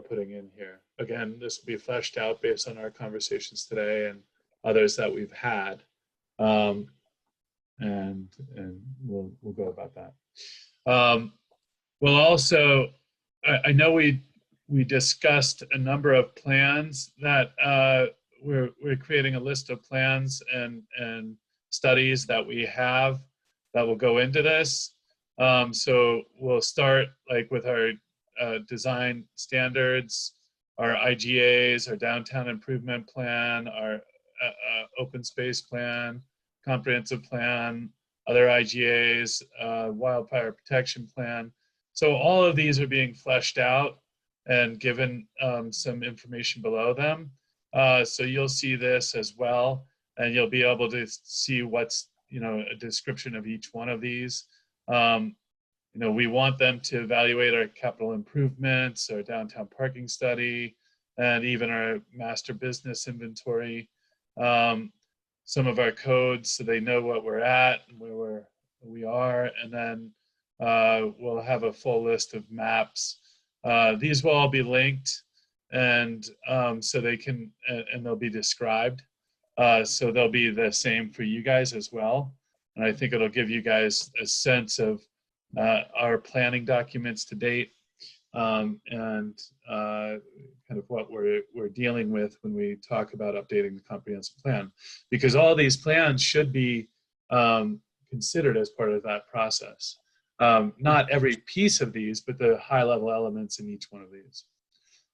putting in here. Again, this will be fleshed out based on our conversations today and others that we've had, and we'll go about that. We'll also, I know we discussed a number of plans that we're creating a list of plans and studies that we have that will go into this. So we'll start like with our design standards, our IGAs, our downtown improvement plan, our open space plan, comprehensive plan, other IGAs, wildfire protection plan. So all of these are being fleshed out and given some information below them. So you'll see this as well, and you'll be able to see what's, a description of each one of these. We want them to evaluate our capital improvements, our downtown parking study, and even our master business inventory. Some of our codes, so they know what we're at and where we are, and then we'll have a full list of maps. These will all be linked, and so they can, and they'll be described. So they'll be the same for you guys as well. And I think it'll give you guys a sense of our planning documents to date, and kind of what we're dealing with when we talk about updating the comprehensive plan. Because all these plans should be considered as part of that process. Not every piece of these, but the high-level elements in each one of these.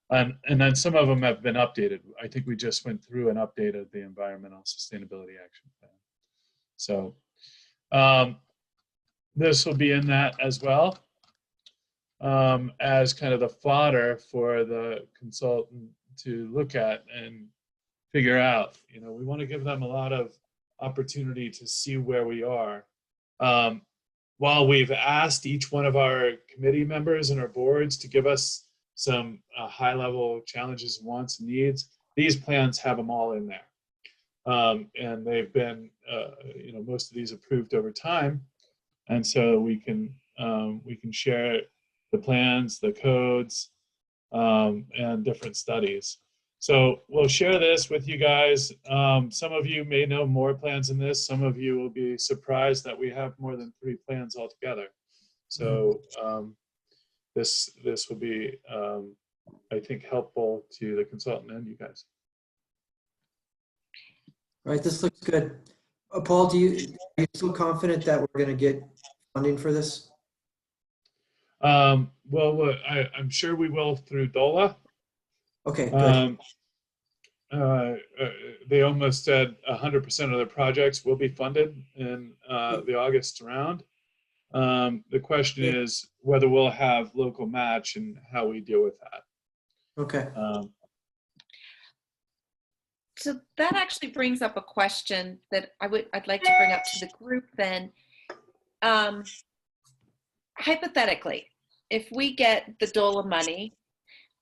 And then some of them have been updated. I think we just went through and updated the Environmental Sustainability Action Plan. So this will be in that as well, as kind of the fodder for the consultant to look at and figure out. We want to give them a lot of opportunity to see where we are. While we've asked each one of our committee members and our boards to give us some high-level challenges, wants, and needs, these plans have them all in there. And they've been, most of these approved over time. And so we can share the plans, the codes, and different studies. So we'll share this with you guys. Some of you may know more plans than this. Some of you will be surprised that we have more than 3 plans altogether. So this will be, I think, helpful to the consultant and you guys. Right, this looks good. Paul, are you still confident that we're going to get funding for this? Well, I'm sure we will through DOLA. Okay, good. They almost said 100% of their projects will be funded in the August round. The question is whether we'll have local match and how we deal with that. Okay. So that actually brings up a question that I'd like to bring up to the group then. Hypothetically, if we get the DOLA money,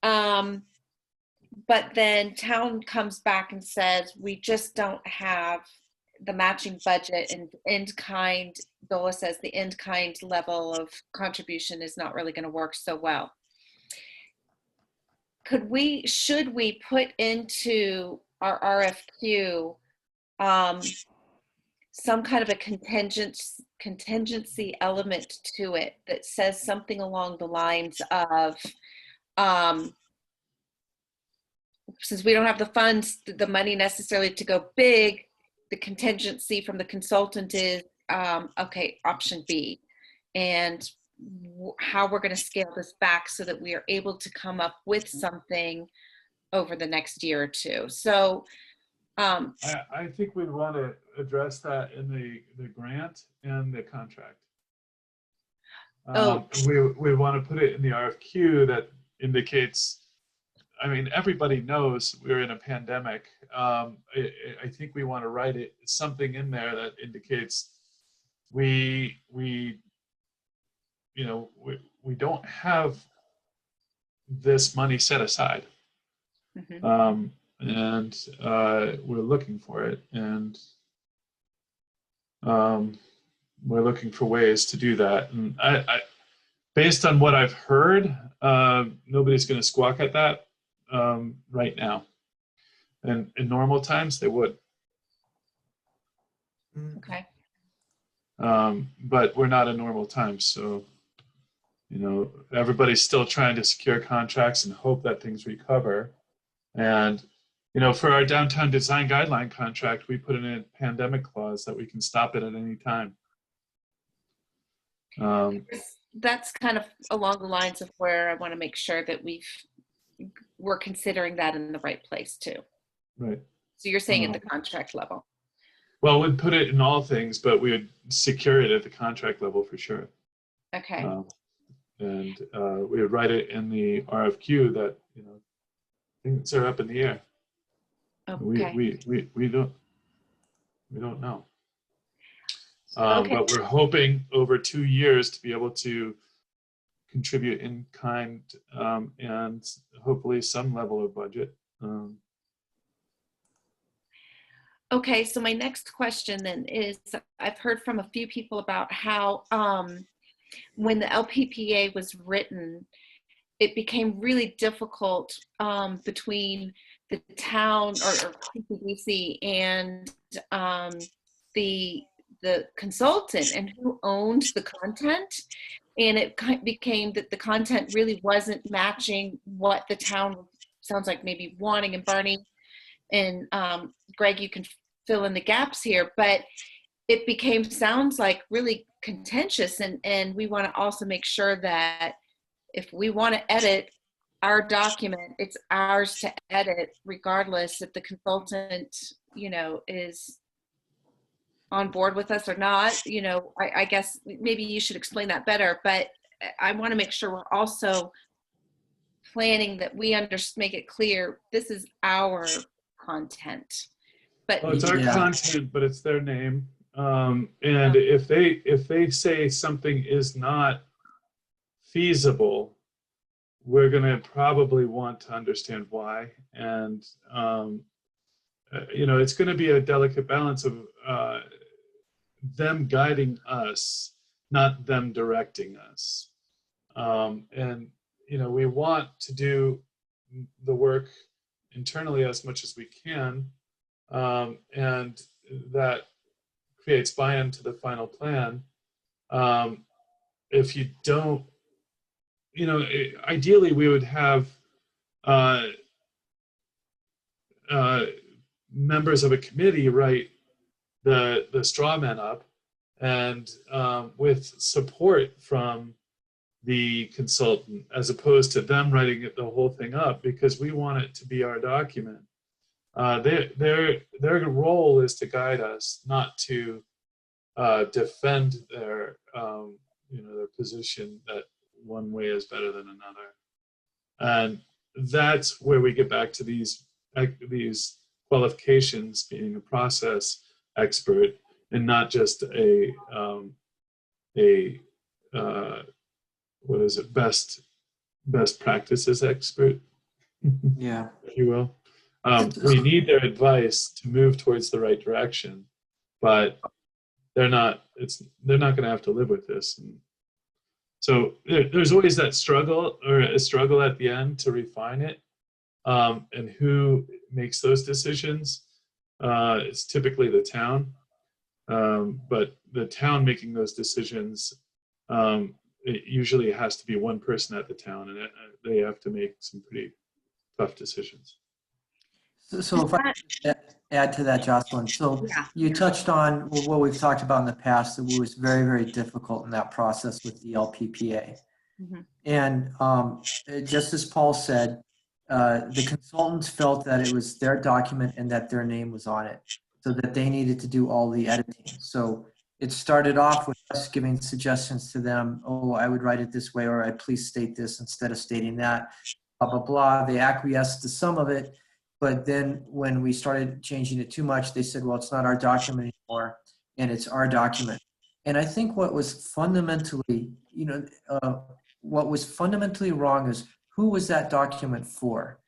but then town comes back and says, we just don't have the matching budget and in-kind, DOLA says the in-kind level of contribution is not really going to work so well. Should we put into our RFQ some kind of a contingency element to it that says something along the lines of, since we don't have the funds, the money necessarily to go big, the contingency from the consultant is, okay, option B, and how we're going to scale this back so that we are able to come up with something over the next year or two. So I think we'd want to address that in the grant and the contract. We want to put it in the RFQ that indicates, I mean, everybody knows we're in a pandemic. I think we want to write something in there that indicates we don't have this money set aside. mm-hmm. And we're looking for it, and we're looking for ways to do that. And I based on what I've heard, nobody's going to squawk at that right now. And in normal times, they would. Okay. But we're not in normal times, so everybody's still trying to secure contracts and hope that things recover. And for our downtown design guideline contract, we put in a pandemic clause that we can stop it at any time. That's kind of along the lines of where I want to make sure that we're considering that in the right place too. Right. So you're saying at the contract level? Well, we'd put it in all things, but we would secure it at the contract level for sure. Okay. And we would write it in the RFQ that things are up in the air. Okay. We don't know. Okay. But we're hoping over 2 years to be able to contribute in kind and hopefully some level of budget. Okay, so my next question then is, I've heard from a few people about how when the LPPA was written, it became really difficult between the town or PCDC and the consultant and who owned the content. And it became that the content really wasn't matching what the town sounds like maybe wanting. And Barney and Greg, you can fill in the gaps here, but it sounds like really contentious. And we want to also make sure that if we want to edit our document, it's ours to edit regardless if the consultant, is on board with us or not. I guess maybe you should explain that better, but I want to make sure we're also planning that we make it clear this is our content. But it's our content, but it's their name. And if they say something is not feasible, we're going to probably want to understand why. And it's going to be a delicate balance of them guiding us, not them directing us. And we want to do the work internally as much as we can, and that creates buy-in to the final plan. If you don't, ideally we would have members of a committee write the straw man up, and with support from the consultant, as opposed to them writing the whole thing up, because we want it to be our document. Their role is to guide us, not to defend their their position that one way is better than another. And that's where we get back to these qualifications, being a process expert and not just a what is it, best practices expert, Yeah. if you will. We need their advice to move towards the right direction, but they're not going to have to live with this. And so there's always that struggle, or a struggle at the end to refine it. And who makes those decisions? It's typically the town. But the town making those decisions, it usually has to be one person at the town, and they have to make some pretty tough decisions. So if I could add to that, Jocelyn. So Yeah. you touched on what we've talked about in the past, that was very, very difficult in that process with the LPPA. Mhm. And just as Paul said, the consultants felt that it was their document and that their name was on it, so that they needed to do all the editing. So it started off with us giving suggestions to them. Oh, I would write it this way, or I please state this instead of stating that, blah, blah, blah. They acquiesced to some of it. But then when we started changing it too much, they said, well, it's not our document anymore, and it's our document. And I think what was fundamentally, what was fundamentally wrong is, who was that document for?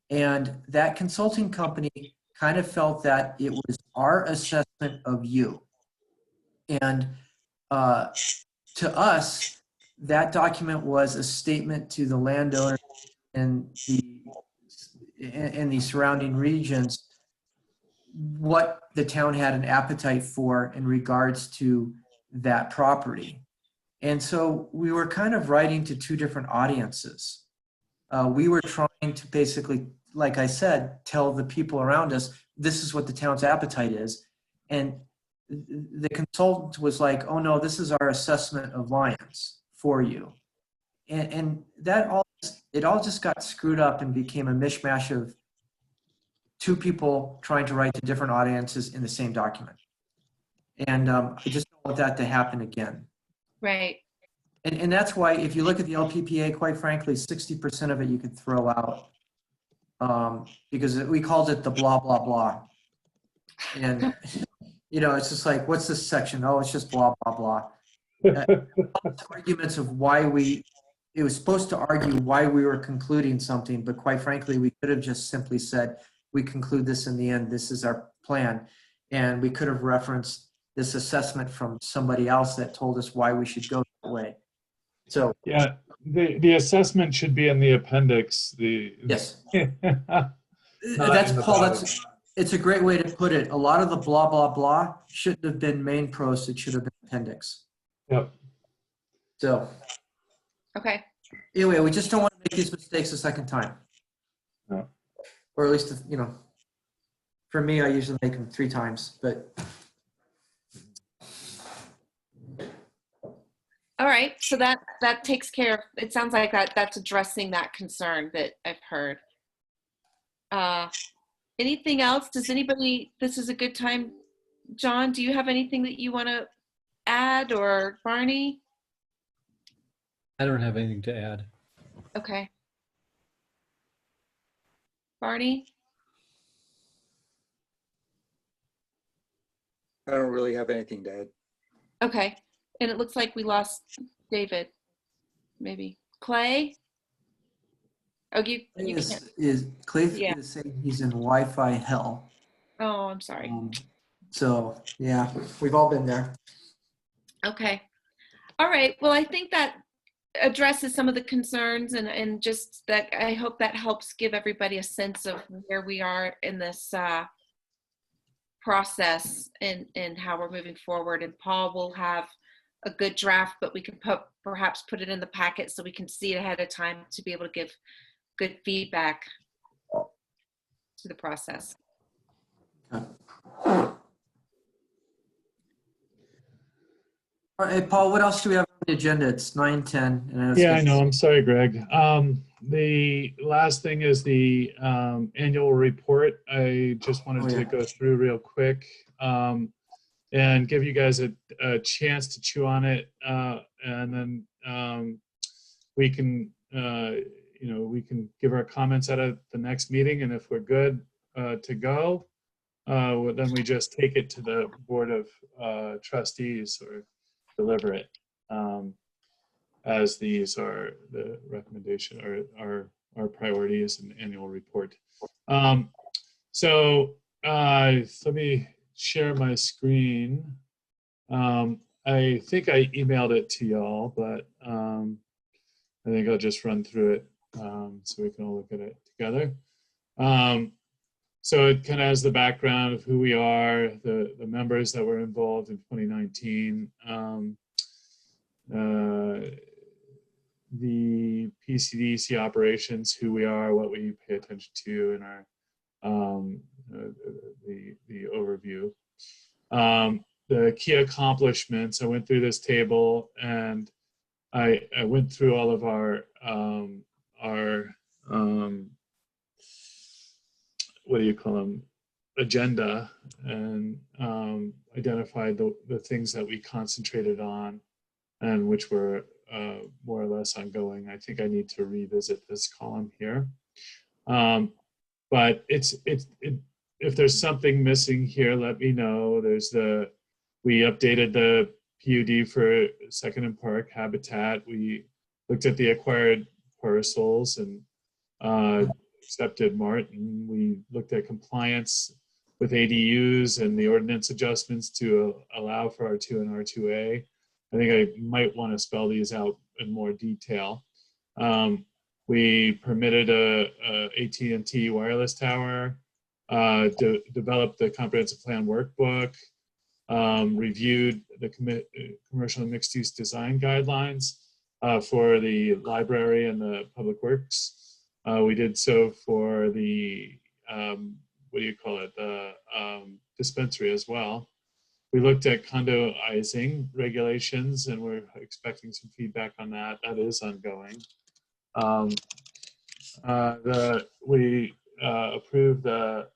And that consulting company kind of felt that it was our assessment of you. And to us, that document was a statement to the landowner and the surrounding regions what the town had an appetite for in regards to that property. And so we were kind of writing to two different audiences. We were trying to basically, like I said, tell the people around us, this is what the town's appetite is. And the consultant was like, oh no, this is our assessment of Lyons for you. And that all just got screwed up and became a mishmash of two people trying to write to different audiences in the same document. And I just don't want that to happen again. Right. And that's why, if you look at the LPPA, quite frankly, 60% of it you could throw out, because we called it the blah, blah, blah. And, it's just like, what's this section? Oh, it's just blah, blah, blah. Arguments of it was supposed to argue why we were concluding something, but quite frankly, we could have just simply said, we conclude this in the end, this is our plan. And we could have referenced this assessment from somebody else that told us why we should go that way. So yeah, the assessment should be in the appendix. Yes, Not that's in the Paul. body. It's a great way to put it. A lot of the blah blah blah shouldn't have been main prose. It should have been appendix. Yep. So Okay. anyway, we just don't want to make these mistakes a second time. No. Or at least, for me, I usually make them 3 times, but. All right. So that takes care of, it sounds like that's addressing that concern that I've heard. Anything else? This is a good time. John, do you have anything that you want to add, or Barney? I don't have anything to add. Okay. Barney? I don't really have anything to add. Okay. And it looks like we lost David, maybe. Clay? Oh, you can't. Clay Yeah. is saying he's in Wi-Fi hell. Oh, I'm sorry. So yeah, we've all been there. Okay. All right. Well, I think that addresses some of the concerns, and just that I hope that helps give everybody a sense of where we are in this process and how we're moving forward. And Paul will have a good draft, but we can perhaps put it in the packet so we can see it ahead of time to be able to give good feedback to the process. Okay. Hey, Paul, what else do we have on the agenda? It's 9:10. And Yeah, I know. I'm sorry, Greg. The last thing is the annual report. I just wanted Oh, yeah. to go through real quick and give you guys a chance to chew on it, and then we can, we can give our comments at the next meeting, and if we're good to go, then we just take it to the Board of Trustees or deliver it. As these are the recommendation or our priorities in the annual report. So let me share my screen. I think I emailed it to y'all, but I think I'll just run through it so we can all look at it together. So it kind of has the background of who we are, the members that were involved in 2019, the PCDC operations, who we are, what we pay attention to in our the overview. The key accomplishments, I went through this table and I went through all of our what do you call them, agenda, and identified the things that we concentrated on and which were more or less ongoing. I think I need to revisit this column here. But if there's something missing here, let me know. We updated the PUD for Second and Park Habitat. We looked at the acquired parcels and accepted Martin. We looked at compliance with ADUs and the ordinance adjustments to allow for R2 and R2A. I think I might want to spell these out in more detail. We permitted a AT&T wireless tower, developed the comprehensive plan workbook, reviewed the commercial and mixed use design guidelines for the library and the public works. We did so for the, the dispensary as well. We looked at condoizing regulations and we're expecting some feedback on that. That is ongoing. We approved the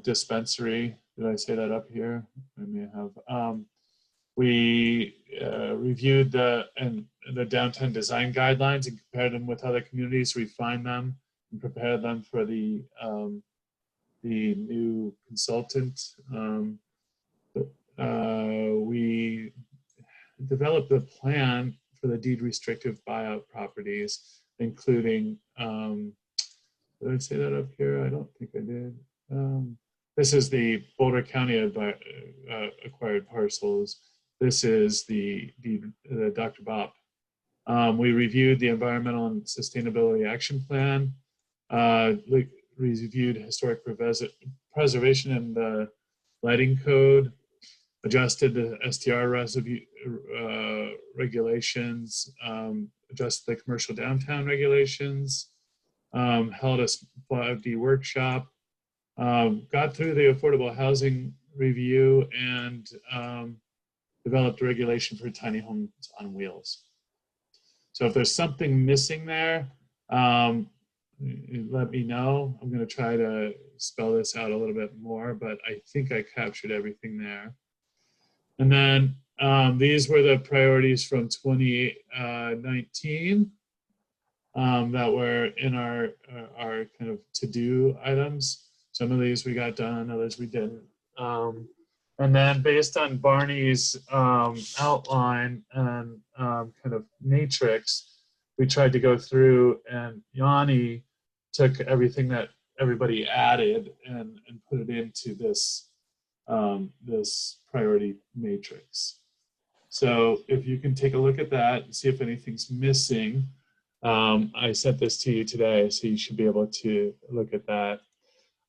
dispensary. Did I say that up here? I may have. We reviewed the downtown design guidelines and compared them with other communities, refined them, and prepared them for the new consultant. We developed a plan for the deed restrictive buyout properties, including, did I say that up here? I don't think I did. This is the Boulder County acquired parcels. This is the Dr. Bop. We reviewed the environmental and sustainability action plan, reviewed historic preservation and the lighting code, adjusted the STR regulations, adjusted the commercial downtown regulations, held a 5D workshop, got through the affordable housing review, and developed a regulation for tiny homes on wheels. So if there's something missing there, let me know. I'm going to try to spell this out a little bit more, but I think I captured everything there. And then these were the priorities from 2019 that were in our kind of to-do items. Some of these we got done, others we didn't. And then based on Barney's outline and kind of matrix, we tried to go through, and Yanni took everything that everybody added and put it into this this priority matrix. So if you can take a look at that and see if anything's missing, I sent this to you today, so you should be able to look at that.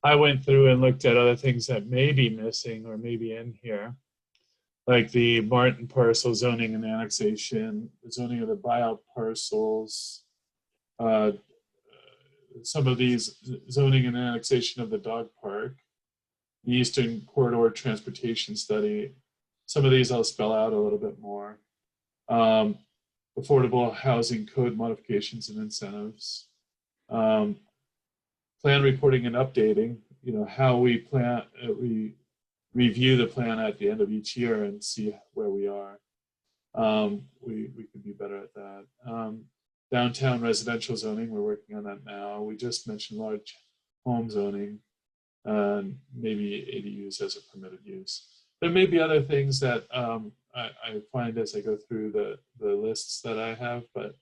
I went through and looked at other things that may be missing or maybe in here, like the Martin parcel zoning and annexation, the zoning of the buyout parcels, some of these zoning and annexation of the dog park, the Eastern Corridor Transportation Study, some of these I'll spell out a little bit more. Affordable housing code modifications and incentives. Plan reporting and updating, how we plan, we review the plan at the end of each year and see where we are. We could be better at that. Downtown residential zoning, we're working on that now. We just mentioned large home zoning, and maybe ADUs as a permitted use. There may be other things that I find as I go through the lists that I have, but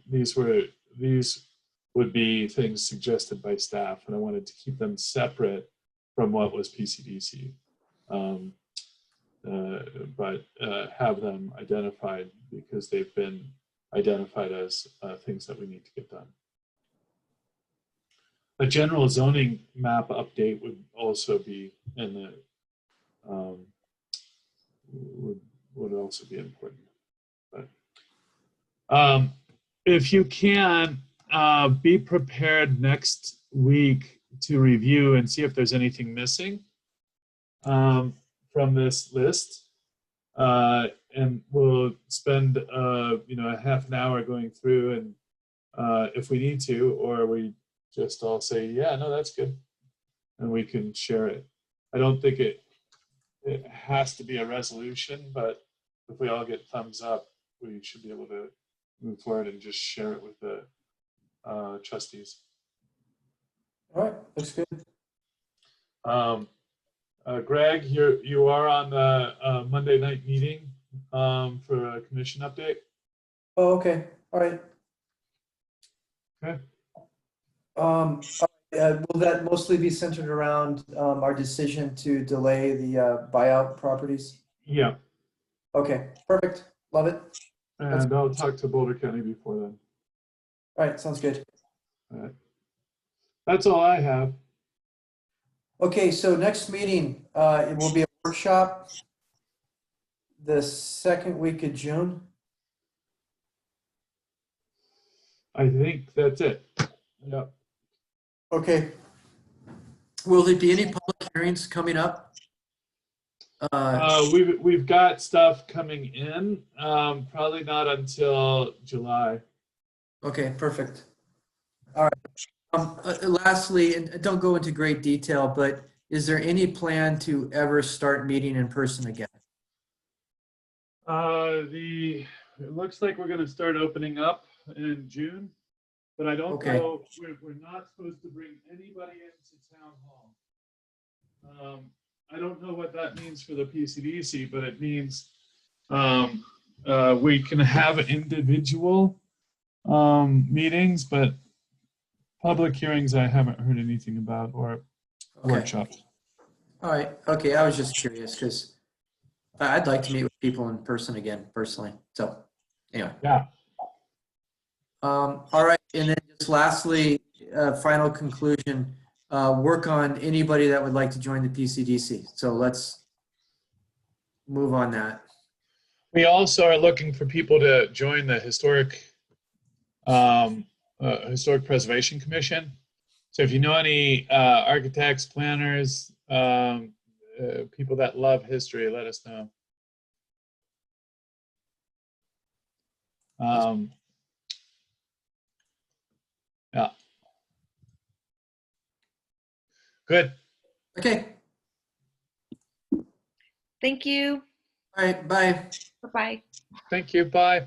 these would be things suggested by staff, and I wanted to keep them separate from what was PCDC, but have them identified because they've been identified as things that we need to get done. A general zoning map update would also be in the would also be important. But if you can, be prepared next week to review and see if there's anything missing from this list. And we'll spend a half an hour going through, and if we need to, or we just all say, yeah, no, that's good, and we can share it. I don't think it has to be a resolution, but if we all get thumbs up, we should be able to move forward and just share it with the trustees. All right, looks good. Greg, you are on the Monday night meeting for a commission update. Oh, okay. All right. Okay. Will that mostly be centered around our decision to delay the buyout properties? Yeah, Okay, perfect. Love it. and I'll talk to Boulder County before then. All right, sounds good. All right. That's all I have. Okay, so next meeting, it will be a workshop the second week of June. I think that's it. Yeah. Okay. Will there be any public hearings coming up? We've got stuff coming in, probably not until July. Okay, perfect. All right. Lastly, and don't go into great detail, but is there any plan to ever start meeting in person again? It looks like we're going to start opening up in June, but I don't Okay. know. We're not supposed to bring anybody into town hall. I don't know what that means for the PCDC, but it means we can have individual meetings, but public hearings I haven't heard anything about, or Okay. workshops. All right. Okay, I was just curious because I'd like to meet with people in person again, personally. So, anyway. Yeah. All right, and then just lastly, final conclusion, work on anybody that would like to join the PCDC. So let's move on that. We also are looking for people to join the Historic Preservation Commission. So if you know any architects, planners, people that love history, let us know. Yeah. Good. Okay, Thank you. all right, bye. Bye-bye. Thank you. Bye.